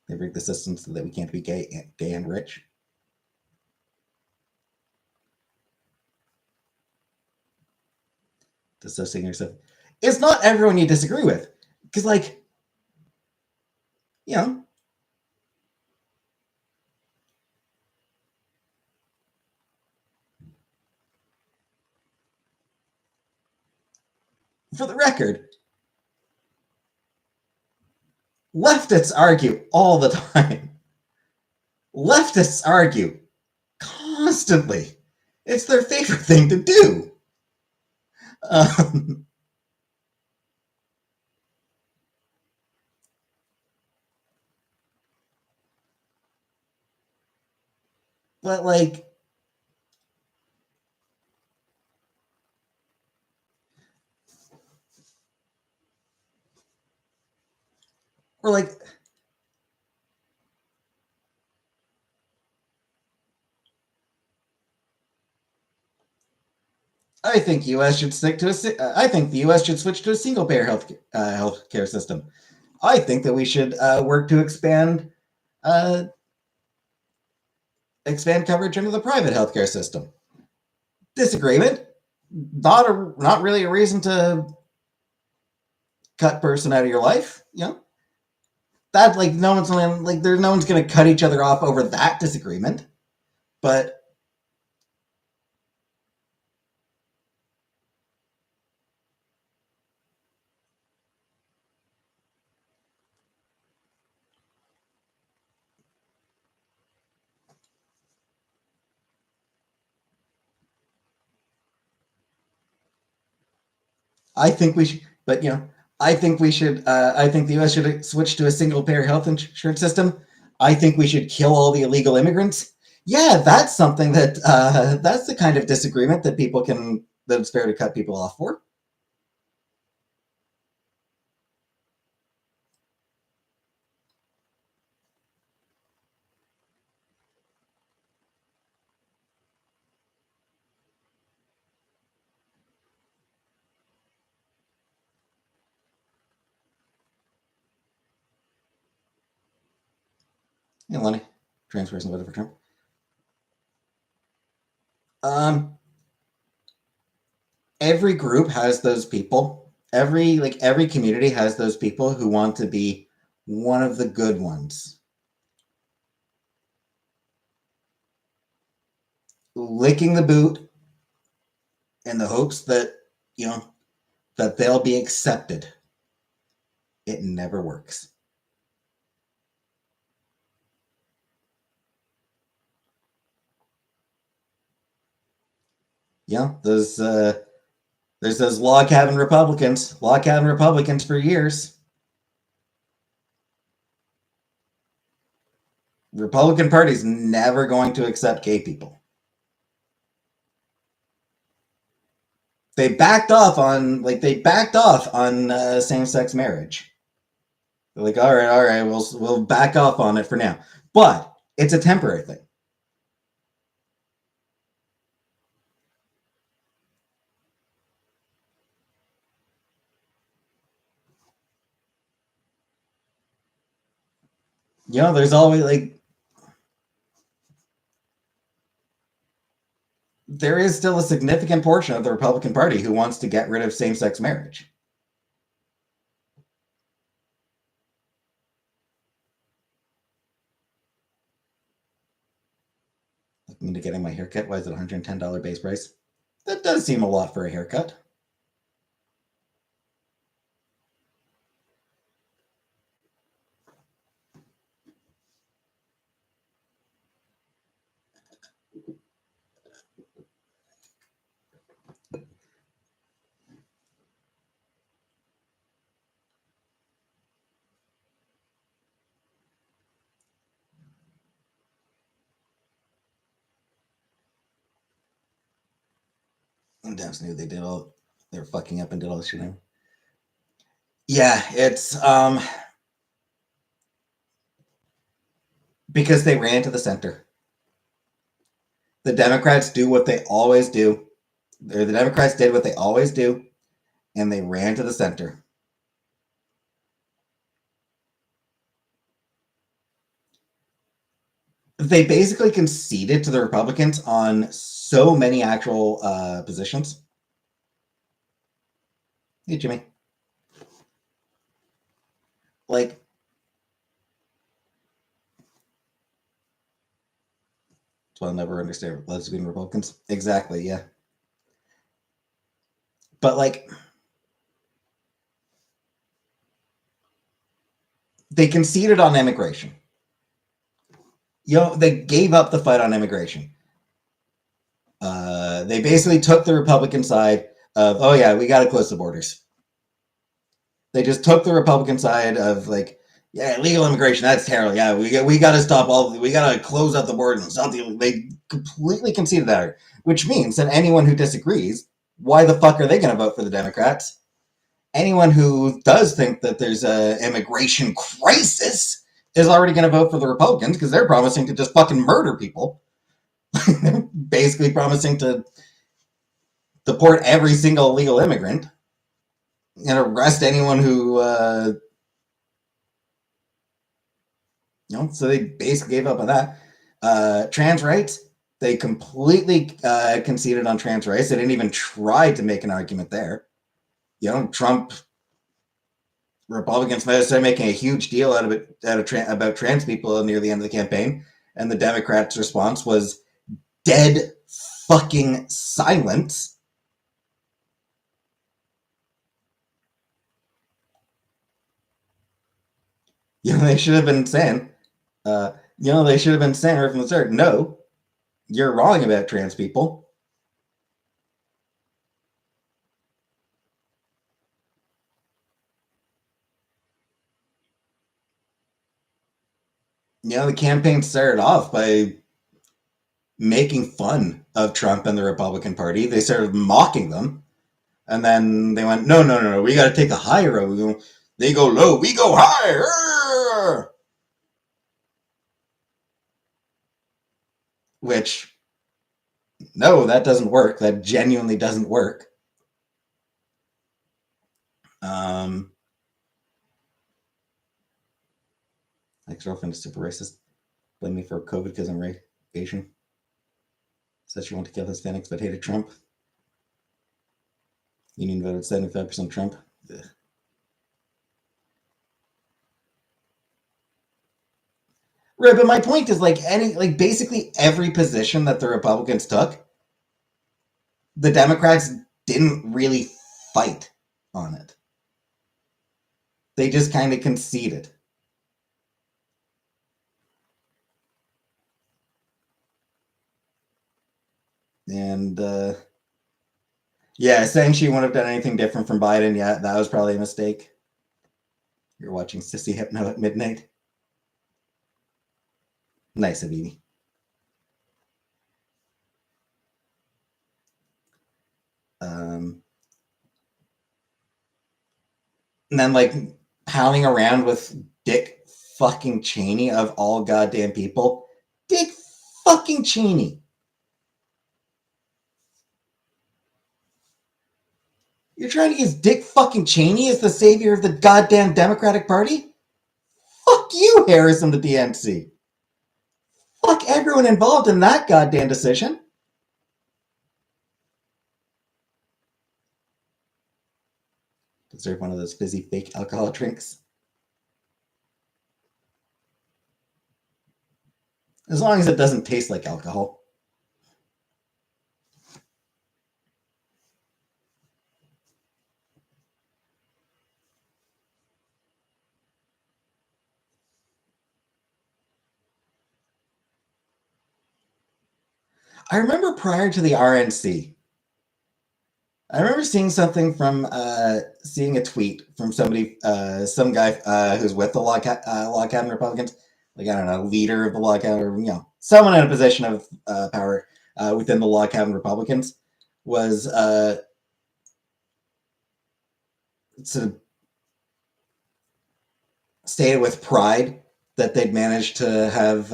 They rig the system so that we can't be gay and rich. Dissociating yourself. It's not everyone you disagree with. Because, like, you know, for the record, leftists argue all the time. Leftists argue constantly. It's their favorite thing to do. Um, but like, we're like, I think U.S. should stick to I think the U.S. should switch to a single payer healthcare system. I think that we should work to uh, expand coverage into the private healthcare system. Disagreement, not really a reason to cut person out of your life. You know that like no one's gonna like there's no one's gonna cut each other off over that disagreement. But I think we should. But you know, I think we should. I think the U.S. should switch to a single payer health insurance system. I think we should kill all the illegal immigrants. Yeah, that's something that that's the kind of disagreement that people can that's fair to cut people off for. Yeah, Lenny, trans person, whatever term. Um, every group has those people. Every community has those people who want to be one of the good ones, licking the boot in the hopes that you know that they'll be accepted. It never works. Yeah, those there's those log cabin Republicans for years. Republican Party's never going to accept gay people. they backed off on same-sex marriage. They're like, all right, we'll back off on it for now, but it's a temporary thing. There's always there is still a significant portion of the Republican Party who wants to get rid of same-sex marriage. Looking into getting my haircut. Why is it $110 base price? That does seem a lot for a haircut. And Devs knew they were fucking up and did all this shit. Yeah, it's because they ran to the center. The Democrats do what they always do. The Democrats did what they always do, and they ran to the center. They basically conceded to the Republicans on so many actual positions. Hey, Jimmy. Like, I'll never understand lesbian Republicans. Exactly, yeah. But they conceded on immigration. They gave up the fight on immigration. They basically took the Republican side of, oh yeah, we got to close the borders. They just took the Republican side of yeah, illegal immigration, that's terrible. Yeah, we got to stop we got to close up the borders and stop they completely conceded that, which means that anyone who disagrees, why the fuck are they going to vote for the Democrats? Anyone who does think that there's an immigration crisis is already going to vote for the Republicans because they're promising to just fucking murder people. They're basically promising to deport every single illegal immigrant and arrest anyone who so they basically gave up on that. Trans rights, they completely conceded on trans rights. They didn't even try to make an argument there. Trump Republicans started making a huge deal out of it about trans people near the end of the campaign, and the Democrats' response was dead fucking silence. They should have been saying, they should have been saying right from the start, no, you're wrong about trans people. The campaign started off by making fun of Trump and the Republican Party. They started mocking them. And then they went, no, we got to take a higher road. They go low, we go higher. Which, no, that doesn't work. That genuinely doesn't work. My ex-girlfriend is super racist. Blame me for COVID because I'm Asian. Said she wanted to kill Hispanics but hated Trump. Union voted 75% Trump. Ugh. Right, but my point is basically every position that the Republicans took, the Democrats didn't really fight on it. They just kind of conceded. And yeah, saying she wouldn't have done anything different from Biden, yeah, that was probably a mistake. You're watching Sissy Hypno at midnight. Nice of Evie. and then like palling around with Dick fucking Cheney of all goddamn people. Dick fucking Cheney. You're trying to use Dick fucking Cheney as the savior of the goddamn Democratic Party? Fuck you, Harris and the DNC. Fuck everyone involved in that goddamn decision. Deserve one of those fizzy fake alcohol drinks. As long as it doesn't taste like alcohol. I remember prior to the RNC, I remember seeing something from seeing a tweet from somebody, some guy who's with the log cabin Republicans, like I don't know, leader of the log cabin, or someone in a position of power within the log cabin Republicans, was to stated with pride that they'd managed to have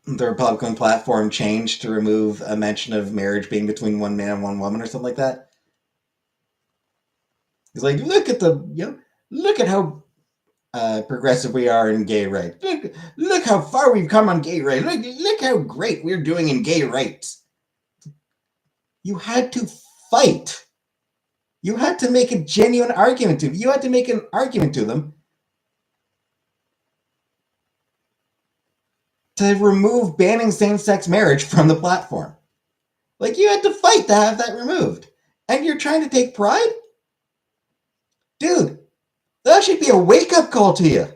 the Republican platform changed to remove a mention of marriage being between one man and one woman or something like that. He's like, look at look at how progressive we are in gay rights. Look how far we've come on gay rights. Look how great we're doing in gay rights. You had to fight. You had to make a genuine argument to them. You had to make an argument to them to remove banning same-sex marriage from the platform. Like, you had to fight to have that removed. And you're trying to take pride? Dude, that should be a wake-up call to you.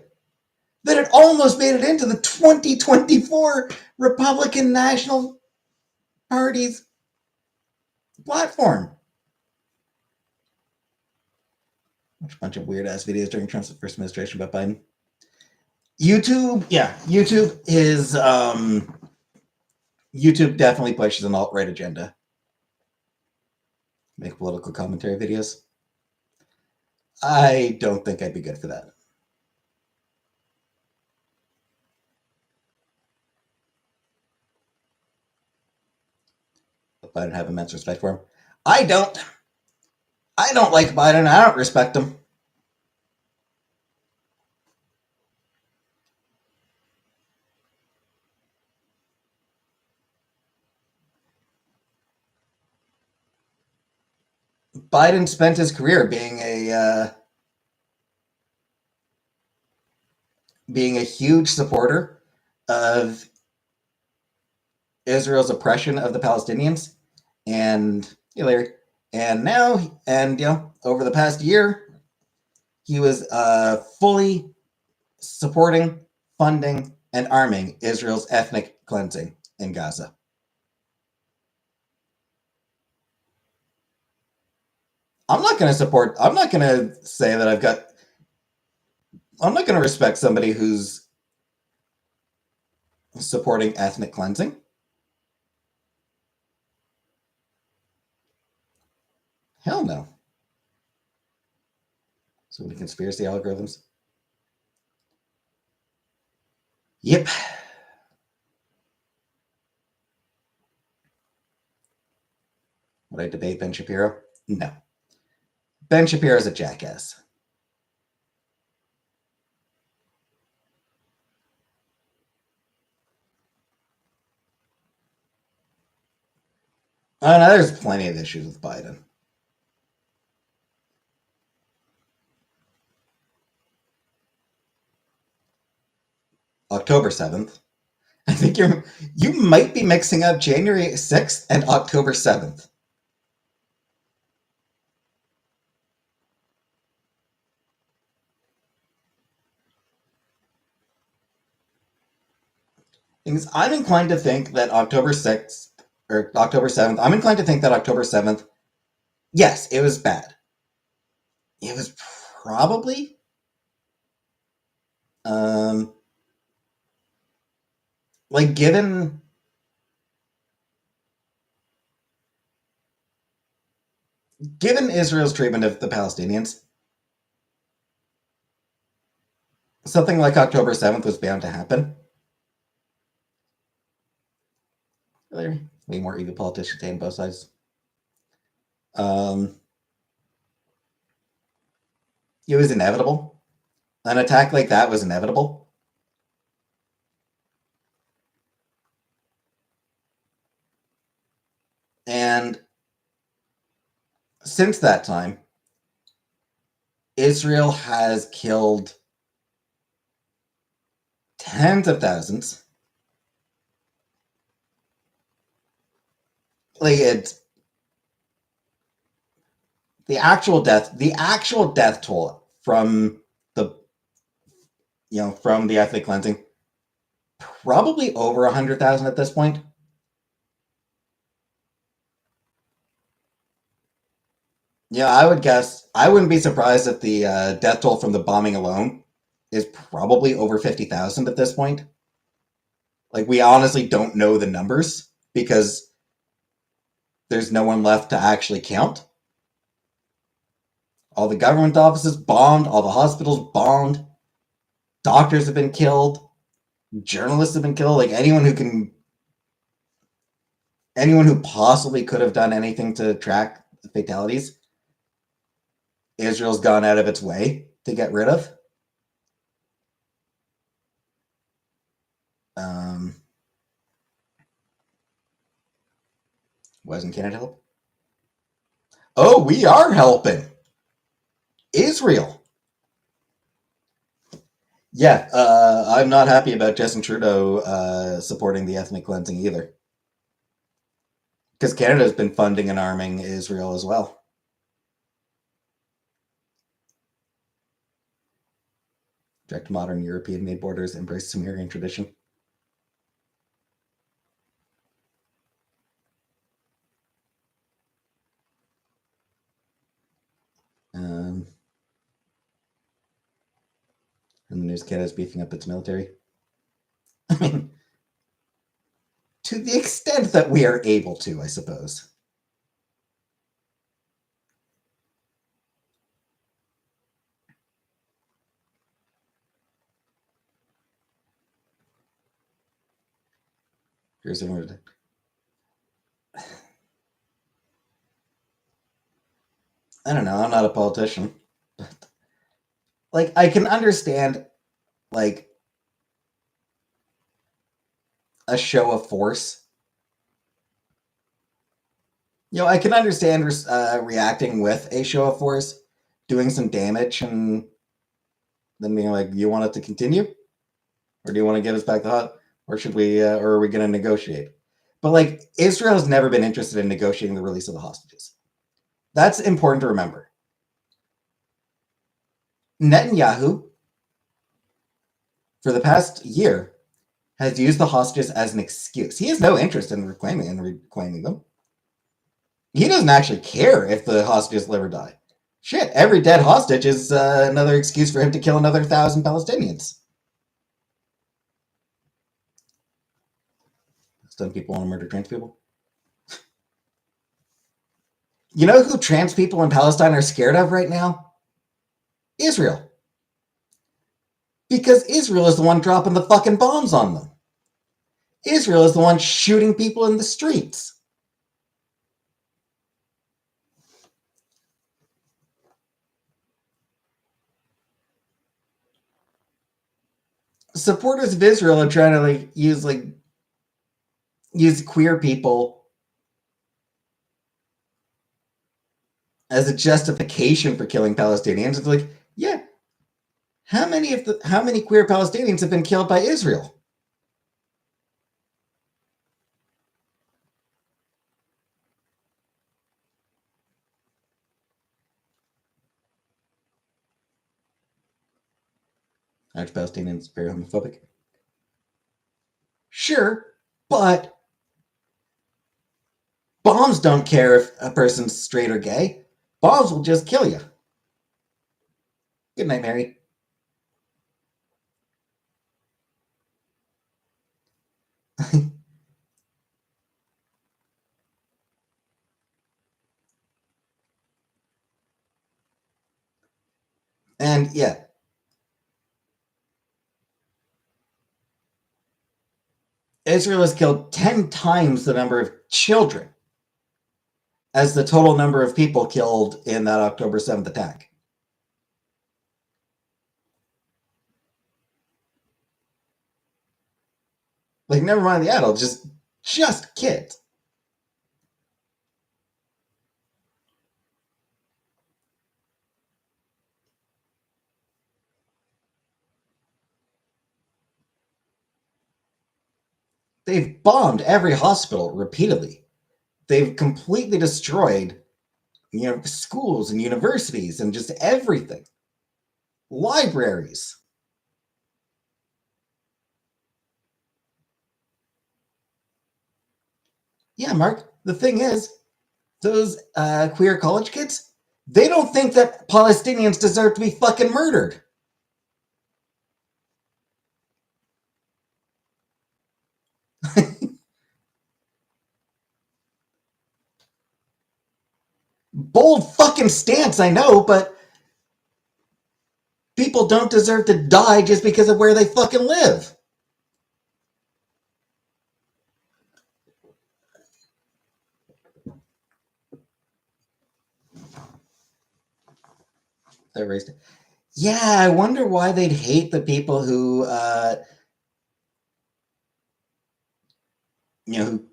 That it almost made it into the 2024 Republican National Party's platform. A bunch of weird-ass videos during Trump's first administration about Biden. YouTube is... YouTube definitely pushes an alt-right agenda. Make political commentary videos. I don't think I'd be good for that. But Biden have immense respect for him. I don't. I don't like Biden. I don't respect him. Biden spent his career being a huge supporter of Israel's oppression of the Palestinians, and now, over the past year, he was fully supporting, funding, and arming Israel's ethnic cleansing in Gaza. I'm not going to say that I'm not going to respect somebody who's supporting ethnic cleansing. Hell no. So many conspiracy algorithms. Yep. Would I debate Ben Shapiro? No. Ben Shapiro's a jackass. Oh, no, there's plenty of issues with Biden. October 7th. I think you might be mixing up January 6th and October 7th. I'm inclined to think that October 6th or October 7th, I'm inclined to think that October 7th, yes, it was bad. It was probably like given given Israel's treatment of the Palestinians, something like October 7th was bound to happen. There are way more evil politicians on both sides. Um, it was inevitable. An attack like that was inevitable. And since that time, Israel has killed tens of thousands. Like it's the actual death toll from the from the ethnic cleansing, probably over 100,000 at this point. Yeah, I would guess. I wouldn't be surprised if the death toll from the bombing alone is probably over 50,000 at this point. Like, we honestly don't know the numbers because there's no one left to actually count. All the government offices bombed, all the hospitals bombed, doctors have been killed, journalists have been killed. Like, anyone who possibly could have done anything to track the fatalities, Israel's gone out of its way to get rid of. Um, wasn't Canada help? Oh, we are helping Israel. Yeah, I'm not happy about Justin Trudeau supporting the ethnic cleansing either, because Canada's been funding and arming Israel as well. Direct modern European-made borders embrace Sumerian tradition. Um, and the news Canada's beefing up its military. I mean, to the extent that we are able to, I suppose. Here's a I don't know. I'm not a politician. Like, I can understand like a show of force. I can understand reacting with a show of force, doing some damage, and then being like, "You want it to continue, or do you want to give us back the hut, or should we, or are we going to negotiate?" But like, Israel has never been interested in negotiating the release of the hostages. That's important to remember. Netanyahu, for the past year, has used the hostages as an excuse. He has no interest in reclaiming them. He doesn't actually care if the hostages live or die. Shit, every dead hostage is another excuse for him to kill another 1,000 Palestinians. Some people want to murder trans people. You know who trans people in Palestine are scared of right now? Israel. Because Israel is the one dropping the fucking bombs on them. Israel is the one shooting people in the streets. Supporters of Israel are trying to use queer people as a justification for killing Palestinians. It's like, yeah, how many queer Palestinians have been killed by Israel? Aren't Palestinians very homophobic? Sure, but bombs don't care if a person's straight or gay. Bombs will just kill you. Good night, Mary. And yeah, Israel has killed 10 times the number of children as the total number of people killed in that October 7th attack. Like, never mind the adults, just kids. They've bombed every hospital repeatedly. They've completely destroyed, schools and universities and just everything. Libraries. Yeah, Mark, the thing is, those queer college kids, they don't think that Palestinians deserve to be fucking murdered. Bold fucking stance, I know, but people don't deserve to die just because of where they fucking live. They're raised. Yeah, I wonder why they'd hate the people who, who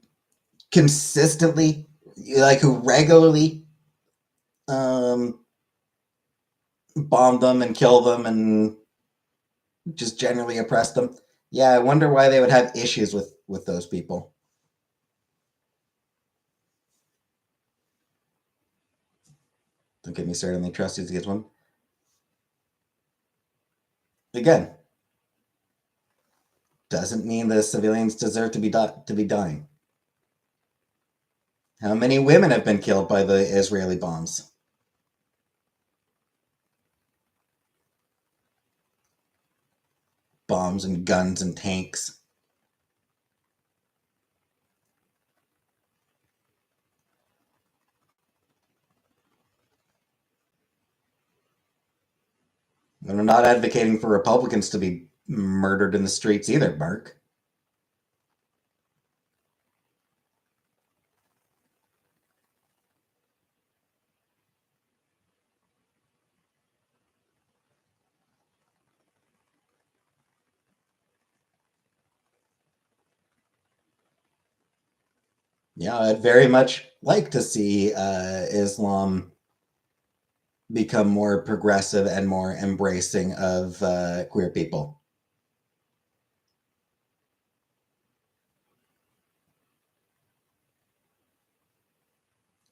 consistently, like, who regularly um, bomb them and kill them and just generally oppress them. Yeah, I wonder why they would have issues with those people. Don't get me started on the atrocities against women. Again, doesn't mean the civilians deserve to be dying. How many women have been killed by the Israeli bombs? Bombs and guns and tanks. And I'm not advocating for Republicans to be murdered in the streets either, Mark. Yeah, I'd very much like to see Islam become more progressive and more embracing of queer people.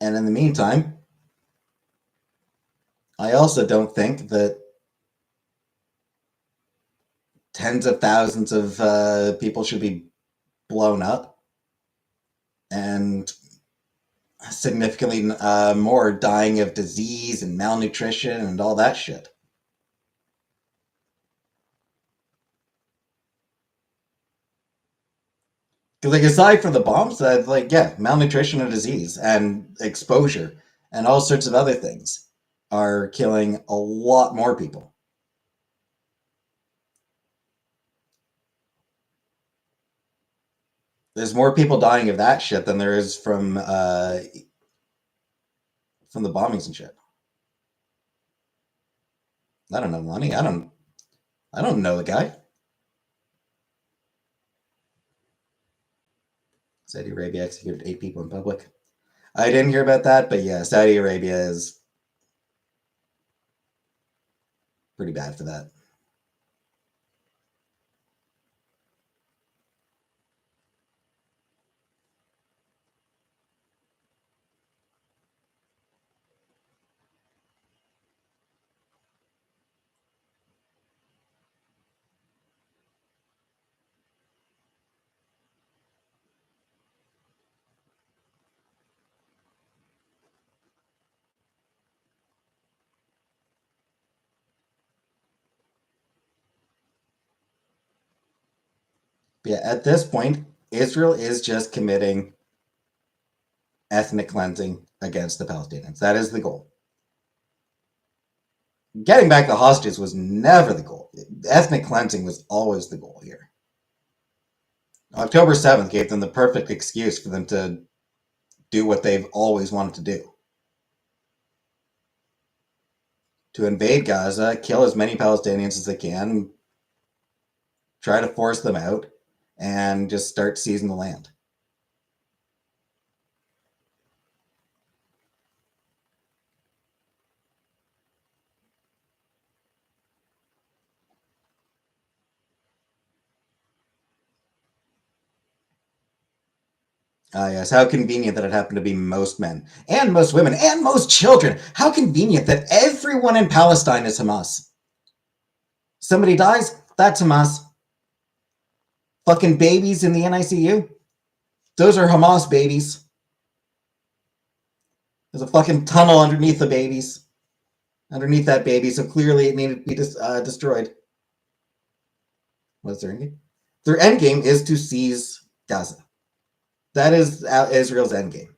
And in the meantime, I also don't think that tens of thousands of people should be blown up and significantly more dying of disease and malnutrition and all that shit. Because, like, aside from the bombs, yeah, malnutrition and disease and exposure and all sorts of other things are killing a lot more people. There's more people dying of that shit than there is from the bombings and shit. I don't know, money. I don't know the guy. Saudi Arabia executed 8 people in public. I didn't hear about that, but yeah, Saudi Arabia is pretty bad for that. But yeah, at this point, Israel is just committing ethnic cleansing against the Palestinians. That is the goal. Getting back the hostages was never the goal. Ethnic cleansing was always the goal here. October 7th gave them the perfect excuse for them to do what they've always wanted to do, to invade Gaza, kill as many Palestinians as they can, try to force them out, and just start seizing the land. Ah, yes. How convenient that it happened to be most men and most women and most children. How convenient that everyone in Palestine is Hamas. Somebody dies, that's Hamas. Fucking babies in the NICU, those are Hamas babies. There's a fucking tunnel underneath the babies, underneath that baby, so clearly it needed to be destroyed. What's their endgame? Their endgame is to seize Gaza. That is Israel's endgame.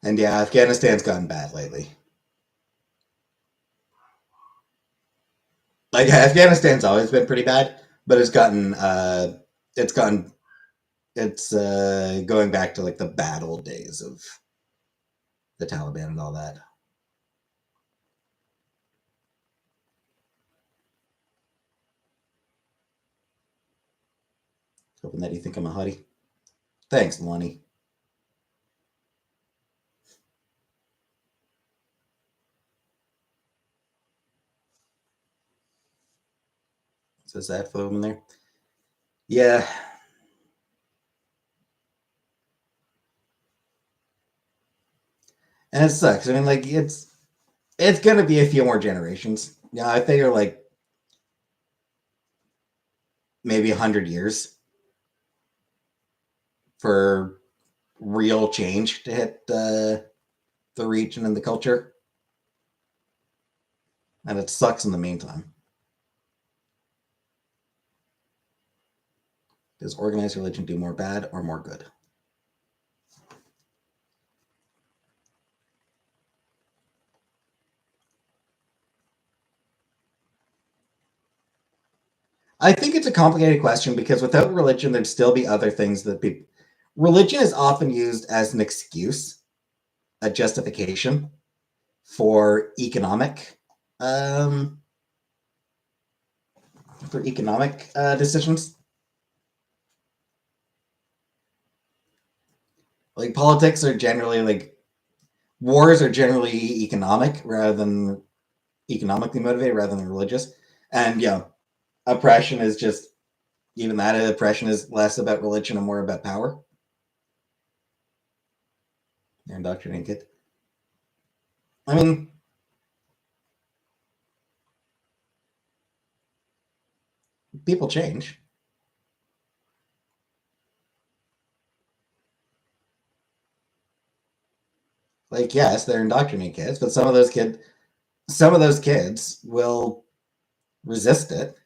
And yeah, Afghanistan's gotten bad lately. Like Afghanistan's always been pretty bad, but it's gotten it's going back to like the bad old days of the Taliban and all that. Hoping that you think I'm a hottie. Thanks, Lonnie. Says that foam in there. Yeah, and it sucks. I mean, like it's gonna be a few more generations. Yeah, I figure like maybe 100 years for real change to hit the region and the culture, and it sucks in the meantime. Does organized religion do more bad or more good? I think it's a complicated question because without religion, there'd still be other things that people. Religion is often used as an excuse, a justification for um, economic decisions. Like politics are generally like wars are generally economic rather than economically motivated rather than religious. And yeah, oppression is just even that oppression is less about religion and more about power. They're indoctrinating kids. I mean, people change. Like, yes, they're indoctrinating kids, but some of those kids will resist it,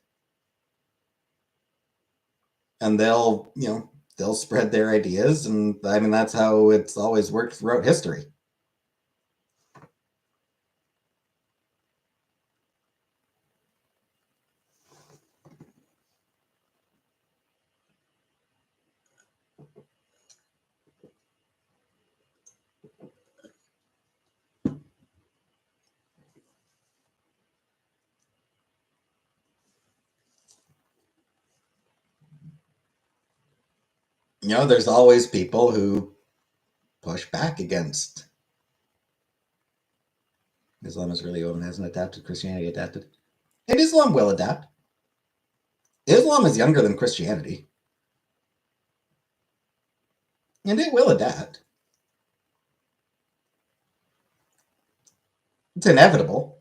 and they'll spread their ideas, and I mean that's how it's always worked throughout history. There's always people who push back against Islam is really old and hasn't adapted. Christianity adapted, and Islam will adapt. Islam is younger than Christianity, and it will adapt. It's inevitable.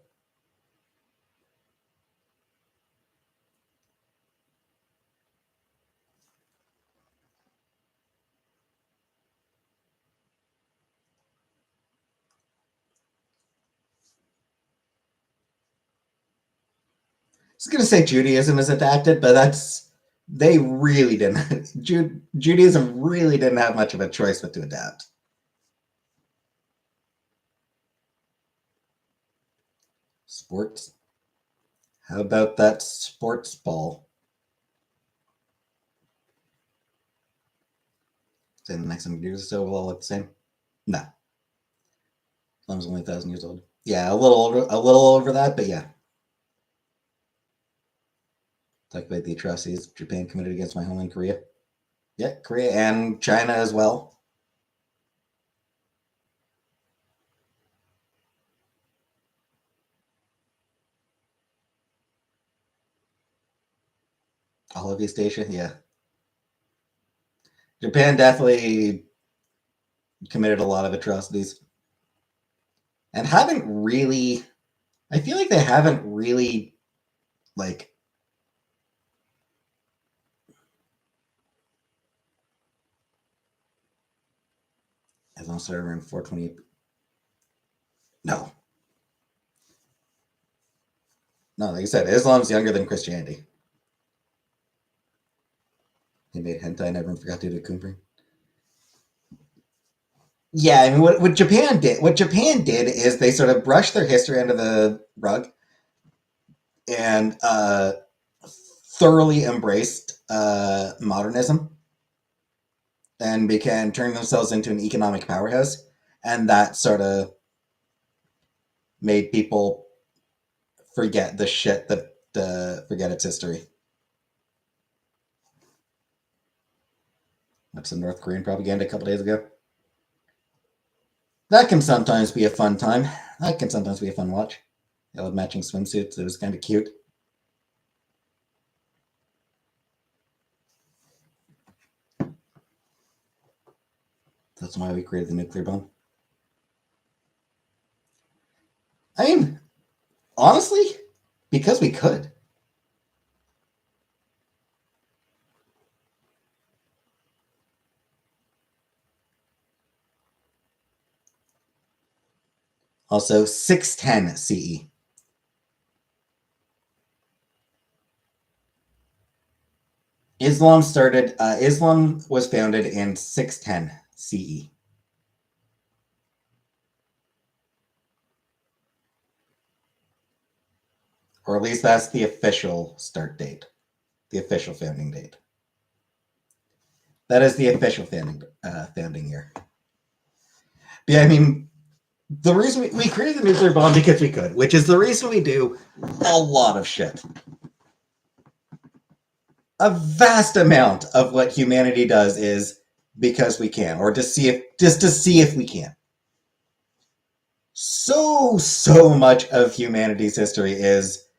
I was going to say Judaism is adapted, but they really didn't. Judaism really didn't have much of a choice but to adapt. Sports. How about that sports ball? Say in the next 100 years or so, will all look the same? No. Islam's only 1,000 years old. Yeah, a little over that, but yeah. Talk about the atrocities Japan committed against my homeland, Korea. Yeah, Korea and China as well. All of East Asia, yeah. Japan definitely committed a lot of atrocities. And haven't really I feel like they haven't really like as long started around 420. No. No, like I said, Islam's younger than Christianity. He made hentai and everyone forgot to do Kumbri. Yeah, I mean what Japan did is they sort of brushed their history under the rug and thoroughly embraced modernism and began turning themselves into an economic powerhouse, and that sort of made people forget the shit that forget its history. That's some North Korean propaganda a couple days ago. That can sometimes be a fun time. That can sometimes be a fun watch. They had matching swimsuits. It was kind of cute. That's why we created the nuclear bomb. I mean, honestly, because we could. Also, 610 CE. Islam was founded in 610 CE. Or at least that's the official start date, the official founding date. That is the official founding year. But yeah, I mean, the reason we created the nuclear bomb because we could, which is the reason we do a lot of shit. A vast amount of what humanity does is because we can, or just to see if we can. So much of humanity's history is,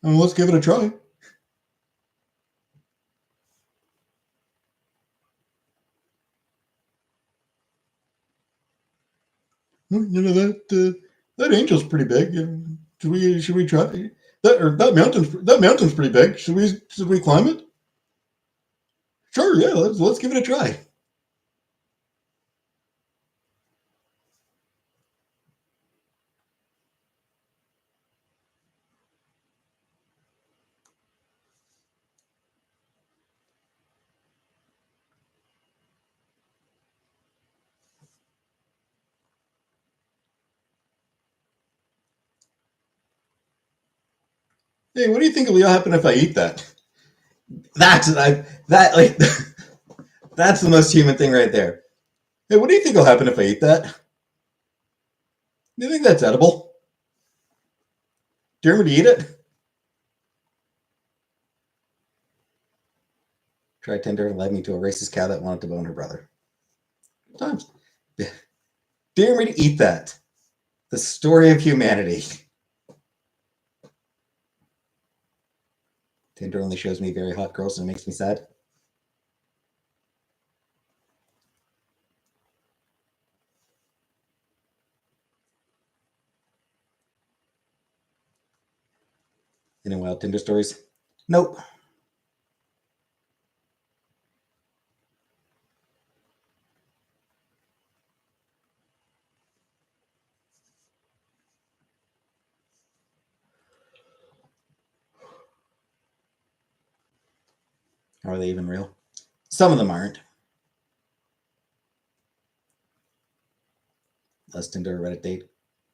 oh, let's give it a try. You know that angel's pretty big. Should we try that mountain's pretty big. Should we climb it? Sure, yeah. Let's give it a try. Hey, what do you think will happen if I eat that? That's I that like that's the most human thing right there. Hey, what do you think will happen if I eat that? Do you think that's edible? Do you want me to eat it? Try Tinder led me to a racist cow that wanted to bone her brother. Times. Do you want me to eat that? The story of humanity. Tinder only shows me very hot girls and it makes me sad. Any wild Tinder stories? Nope. Are they even real? Some of them aren't. Last Tinder Reddit date.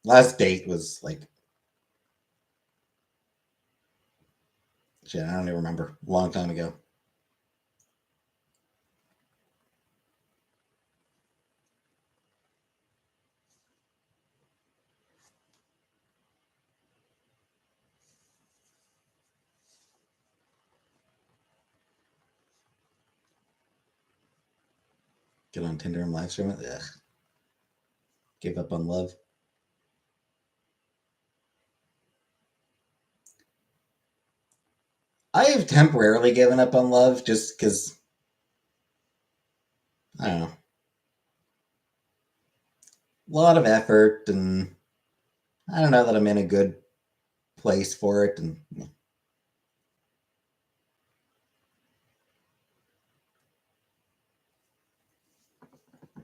Last date was like shit. I don't even remember. A long time ago. Get on Tinder and live stream it. Ugh. Give up on love. I have temporarily given up on love just because I don't know. A lot of effort, and I don't know that I'm in a good place for it. And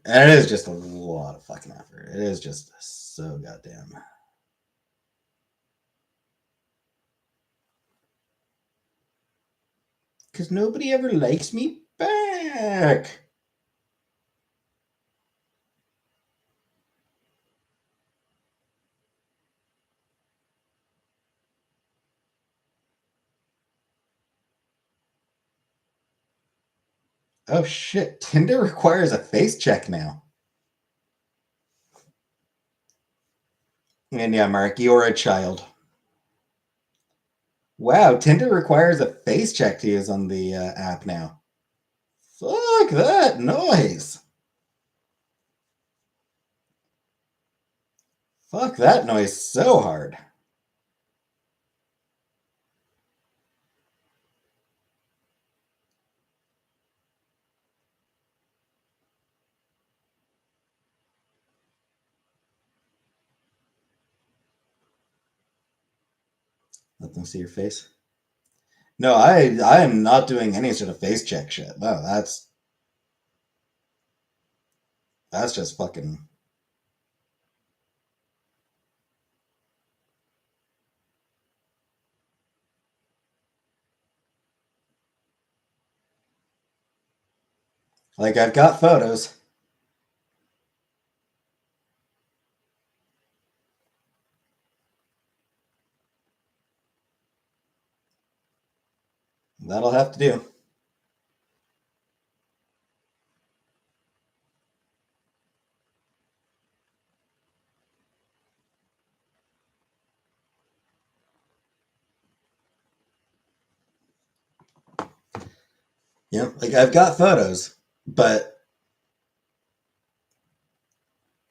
it is just a lot of fucking effort. It is just so goddamn. Because nobody ever likes me back. Oh shit, Tinder requires a face check now. And yeah, Mark, you're a child. Wow, Tinder requires a face check to use on the app now. Fuck that noise. Fuck that noise so hard. Let them see your face. No, I am not doing any sort of face check shit. No, that's just fucking. Like I've got photos. That'll have to do. Like I've got photos, but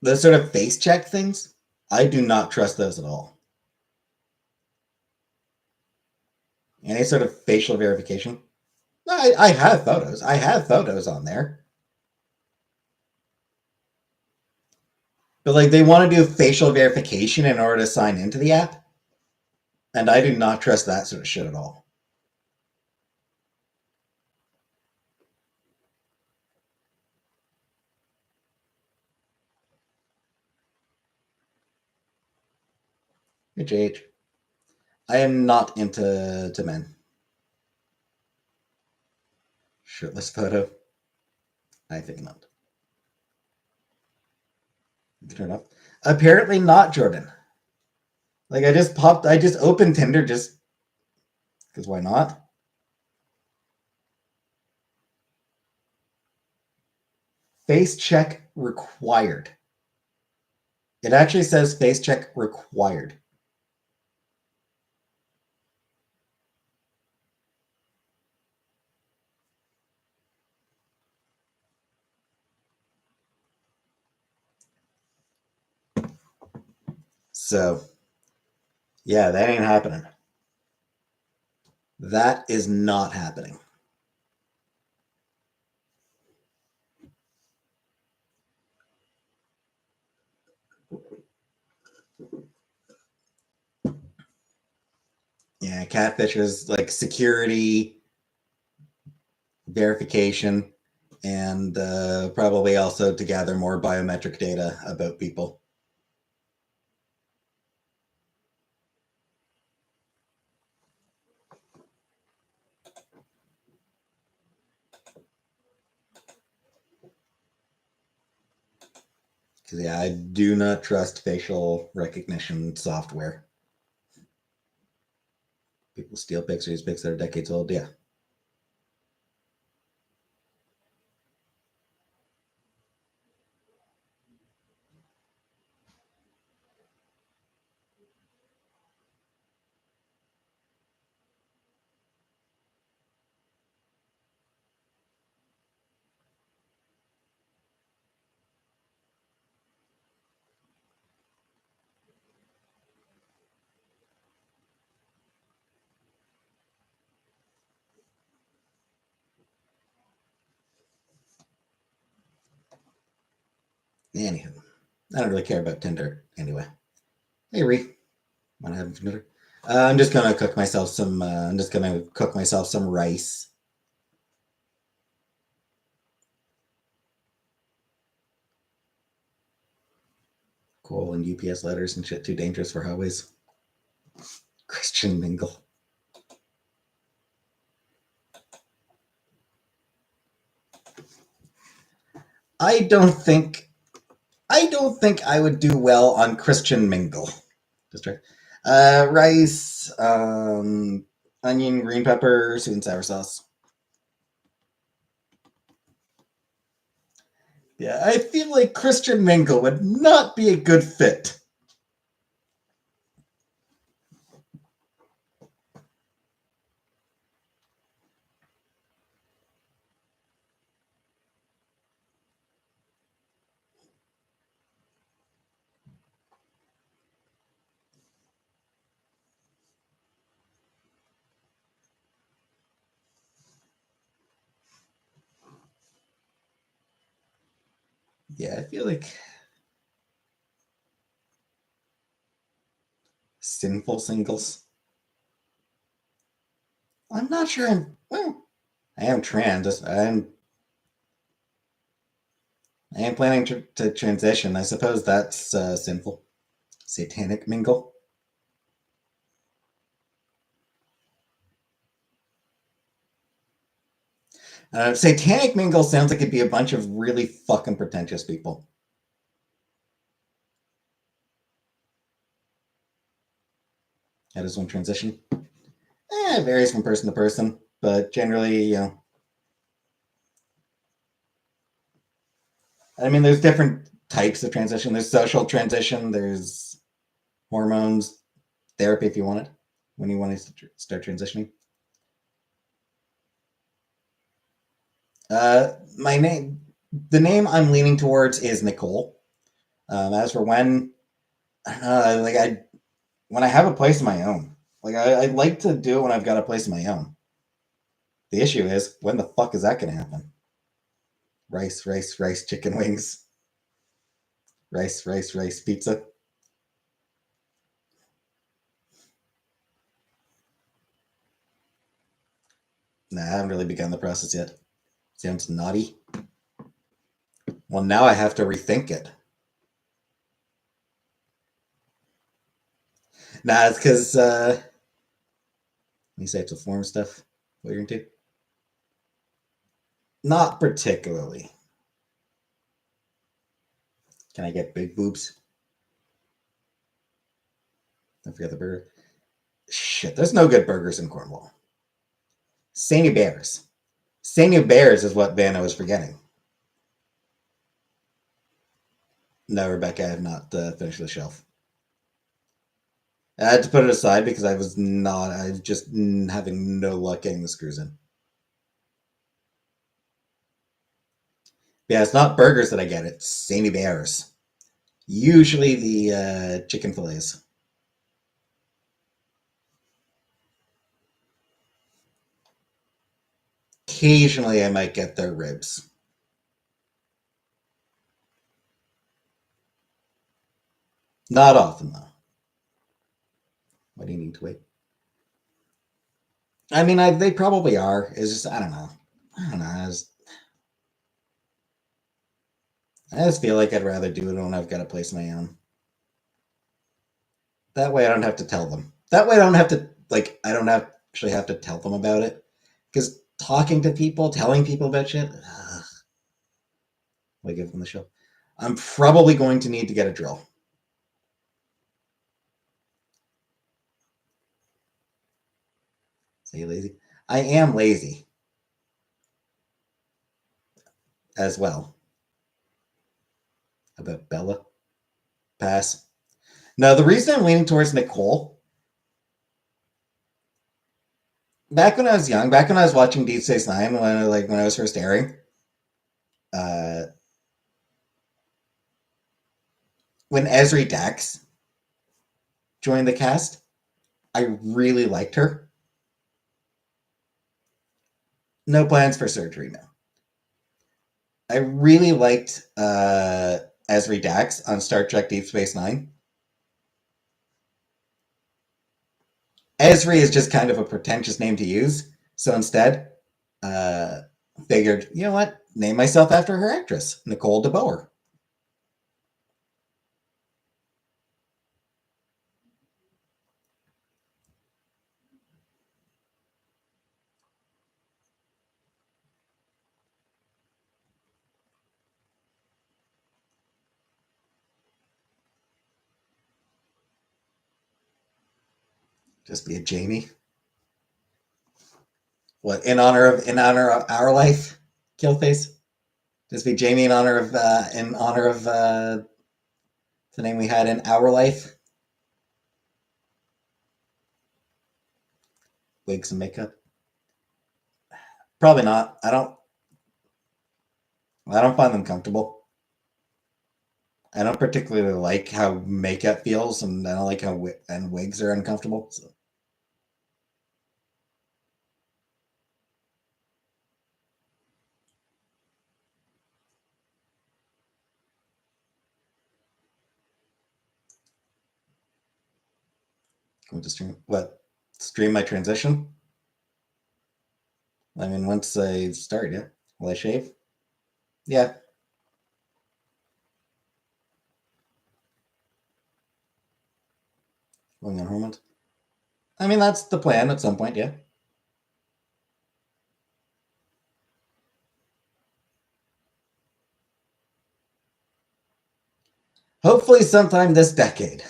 those sort of face check things, I do not trust those at all. Any sort of facial verification. No, I have photos. I have photos on there. But like they want to do facial verification in order to sign into the app. And I do not trust that sort of shit at all. HH. I am not into men. Shirtless photo. I think not. Turn off. Apparently not, Jordan. Like I just opened Tinder just because why not? Face check required. It actually says face check required. So, yeah, that ain't happening. That is not happening. Yeah, catfish is like security, verification, and probably also to gather more biometric data about people. Because yeah, I do not trust facial recognition software. People steal pictures that are decades old. Yeah. Anywho, I don't really care about Tinder anyway. Hey, Ree, want to have Tinder? I'm just gonna cook myself some. I'm just gonna cook myself some rice. Coal and UPS letters and shit too dangerous for highways. Christian mingle. I don't think. I don't think I would do well on Christian mingle. Just try. Rice, onion, green pepper, sweet and sour sauce. Yeah, I feel like Christian mingle would not be a good fit. Yeah, I feel like sinful singles. I'm not sure. Well, I am trans. I am planning to transition. I suppose that's sinful. Satanic mingle. Satanic mingle sounds like it'd be a bunch of really fucking pretentious people. How does one transition? It varies from person to person, but generally, I mean, there's different types of transition. There's social transition. There's hormones, therapy if you want it. When you want to start transitioning. My name, the name I'm leaning towards is Nicole. As for like when I have a place of my own, like I like to do it when I've got a place of my own. The issue is when the fuck is that going to happen? Rice, rice, rice, chicken wings. Rice, rice, rice, pizza. Nah, I haven't really begun the process yet. Sounds naughty. Well, now I have to rethink it. Nah, it's because you say it's a form stuff. What you're into? Not particularly. Can I get big boobs? Don't forget the burger. Shit, there's no good burgers in Cornwall. Saint Bears. Saint Bears is what Vanna was forgetting. No, Rebecca, I have not finished the shelf. I had to put it aside because I was just having no luck getting the screws in. Yeah, it's not burgers that I get, it's Saint Bears. Usually the chicken fillets. Occasionally I might get their ribs. Not often, though. Why do you need to wait? I mean, they probably are. It's just I don't know. I don't know. I just feel like I'd rather do it when I've got a place of my own. That way, I don't have to tell them. That way, I don't have to like. I don't actually have to tell them about it. Because talking to people, telling people about shit, I give them the show. I'm probably going to need to get a drill. Say lazy. I am lazy as well. About Bella. Pass. No, the reason I'm leaning towards Nicole, back when I was young, back when I was watching Deep Space Nine, when I was first airing, uh, when Ezri Dax joined the cast, I really liked her. No plans for surgery now. I really liked Ezri Dax on Star Trek Deep Space Nine. Esri is just kind of a pretentious name to use. So instead, uh, figured, you know what? Name myself after her actress, Nicole DeBoer. Just be a Jamie. What in honor of our life? Killface. Just be Jamie in honor of the name we had in our life. Wigs and makeup. Probably not. I don't find them comfortable. I don't particularly like how makeup feels, and I don't like how and wigs are uncomfortable. So going to stream my transition. I mean, once I start, yeah. Will I shave? Yeah. Going on hormones. I mean, that's the plan at some point, yeah. Hopefully, sometime this decade.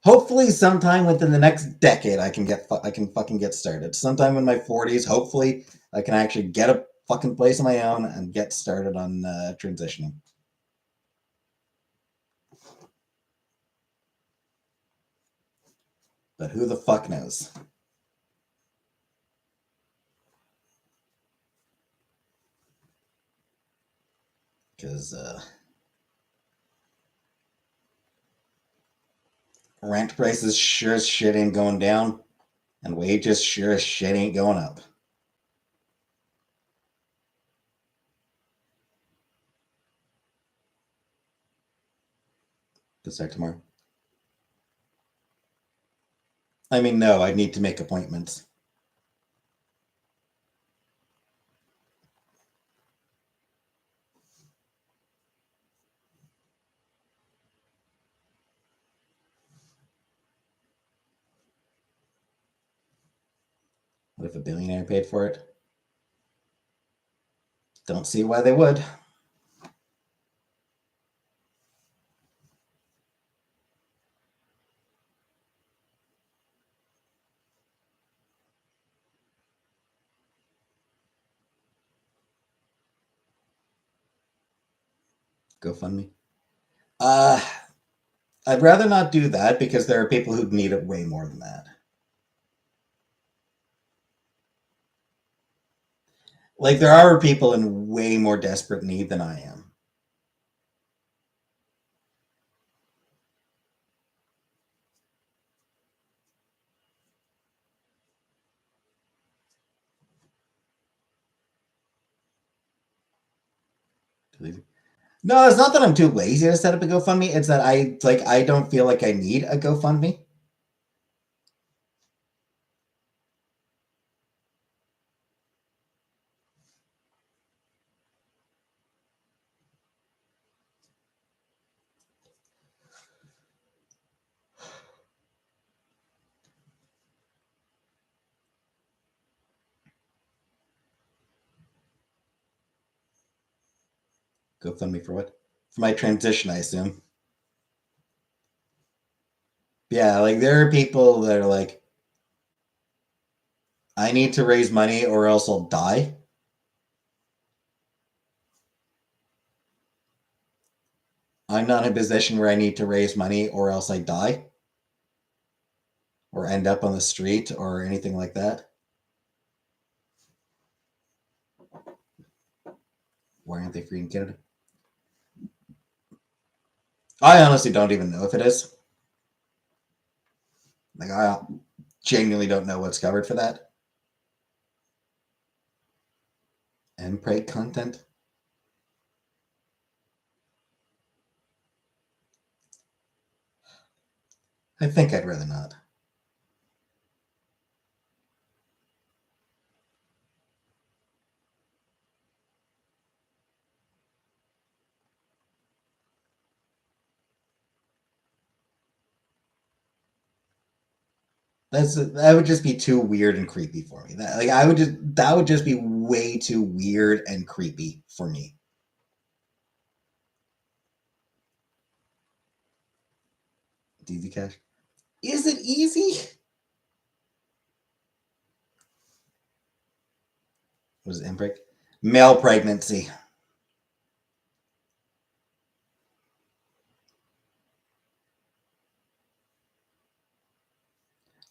Hopefully, sometime within the next decade, I can fucking get started. Sometime in my 40s, hopefully, I can actually get a fucking place of my own and get started on transitioning. But who the fuck knows? Because rent prices sure as shit ain't going down, and wages sure as shit ain't going up. To start tomorrow. I mean, no, I need to make appointments. What if a billionaire paid for it? Don't see why they would. GoFundMe. Uh, I'd rather not do that because there are people who need it way more than that. Like, there are people in way more desperate need than I am. No, it's not that I'm too lazy to set up a GoFundMe. It's that I don't feel like I need a GoFundMe. GoFundMe for what? For my transition, I assume. Yeah, like there are people that are like, I need to raise money or else I'll die. I'm not in a position where I need to raise money or else I die or end up on the street or anything like that. Why aren't they free in Canada? I honestly don't even know if it is. Like, I genuinely don't know what's covered for that. And prank content. I think I'd rather not. That would just be too weird and creepy for me. That would just be way too weird and creepy for me. DV cash. Is it easy? What is it, impregnate? Male pregnancy.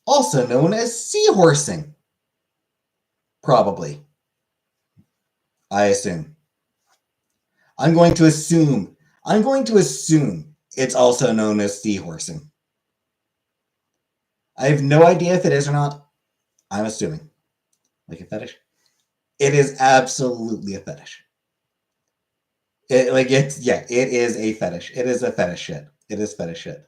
Also known as seahorsing. Probably. I assume. I'm going to assume. I'm going to assume it's also known as seahorsing. I have no idea if it is or not. I'm assuming. Like a fetish? It is absolutely a fetish. It is a fetish. It is a fetish shit. It is fetish shit.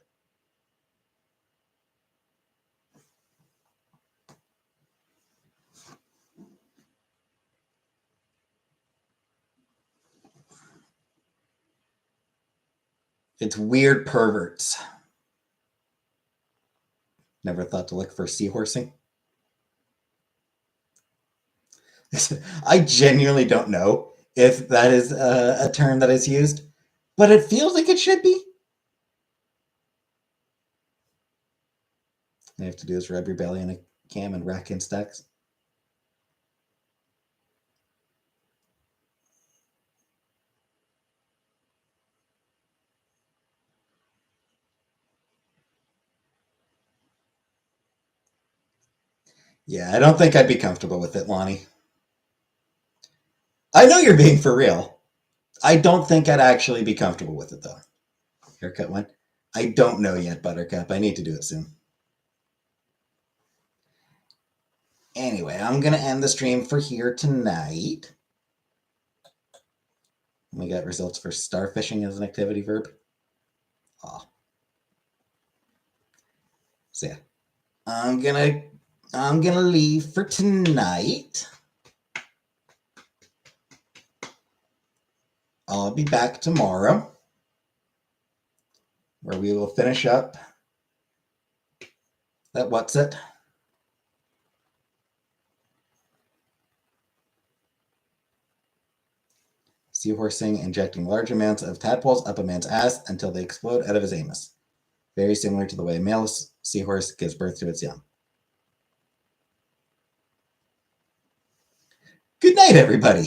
It's weird perverts. Never thought to look for seahorsing. I genuinely don't know if that is a term that is used, but it feels like it should be. All you have to do is rub your belly in a cam and rack in stacks. Yeah, I don't think I'd be comfortable with it, Lonnie. I know you're being for real. I don't think I'd actually be comfortable with it, though. Haircut one? I don't know yet, Buttercup. I need to do it soon. Anyway, I'm going to end the stream for here tonight. We got results for starfishing as an activity verb. Oh. So yeah, I'm gonna leave for tonight. I'll be back tomorrow, where we will finish up that what's it. Seahorsing, injecting large amounts of tadpoles up a man's ass until they explode out of his anus. Very similar to the way a male seahorse gives birth to its young. Good night, everybody.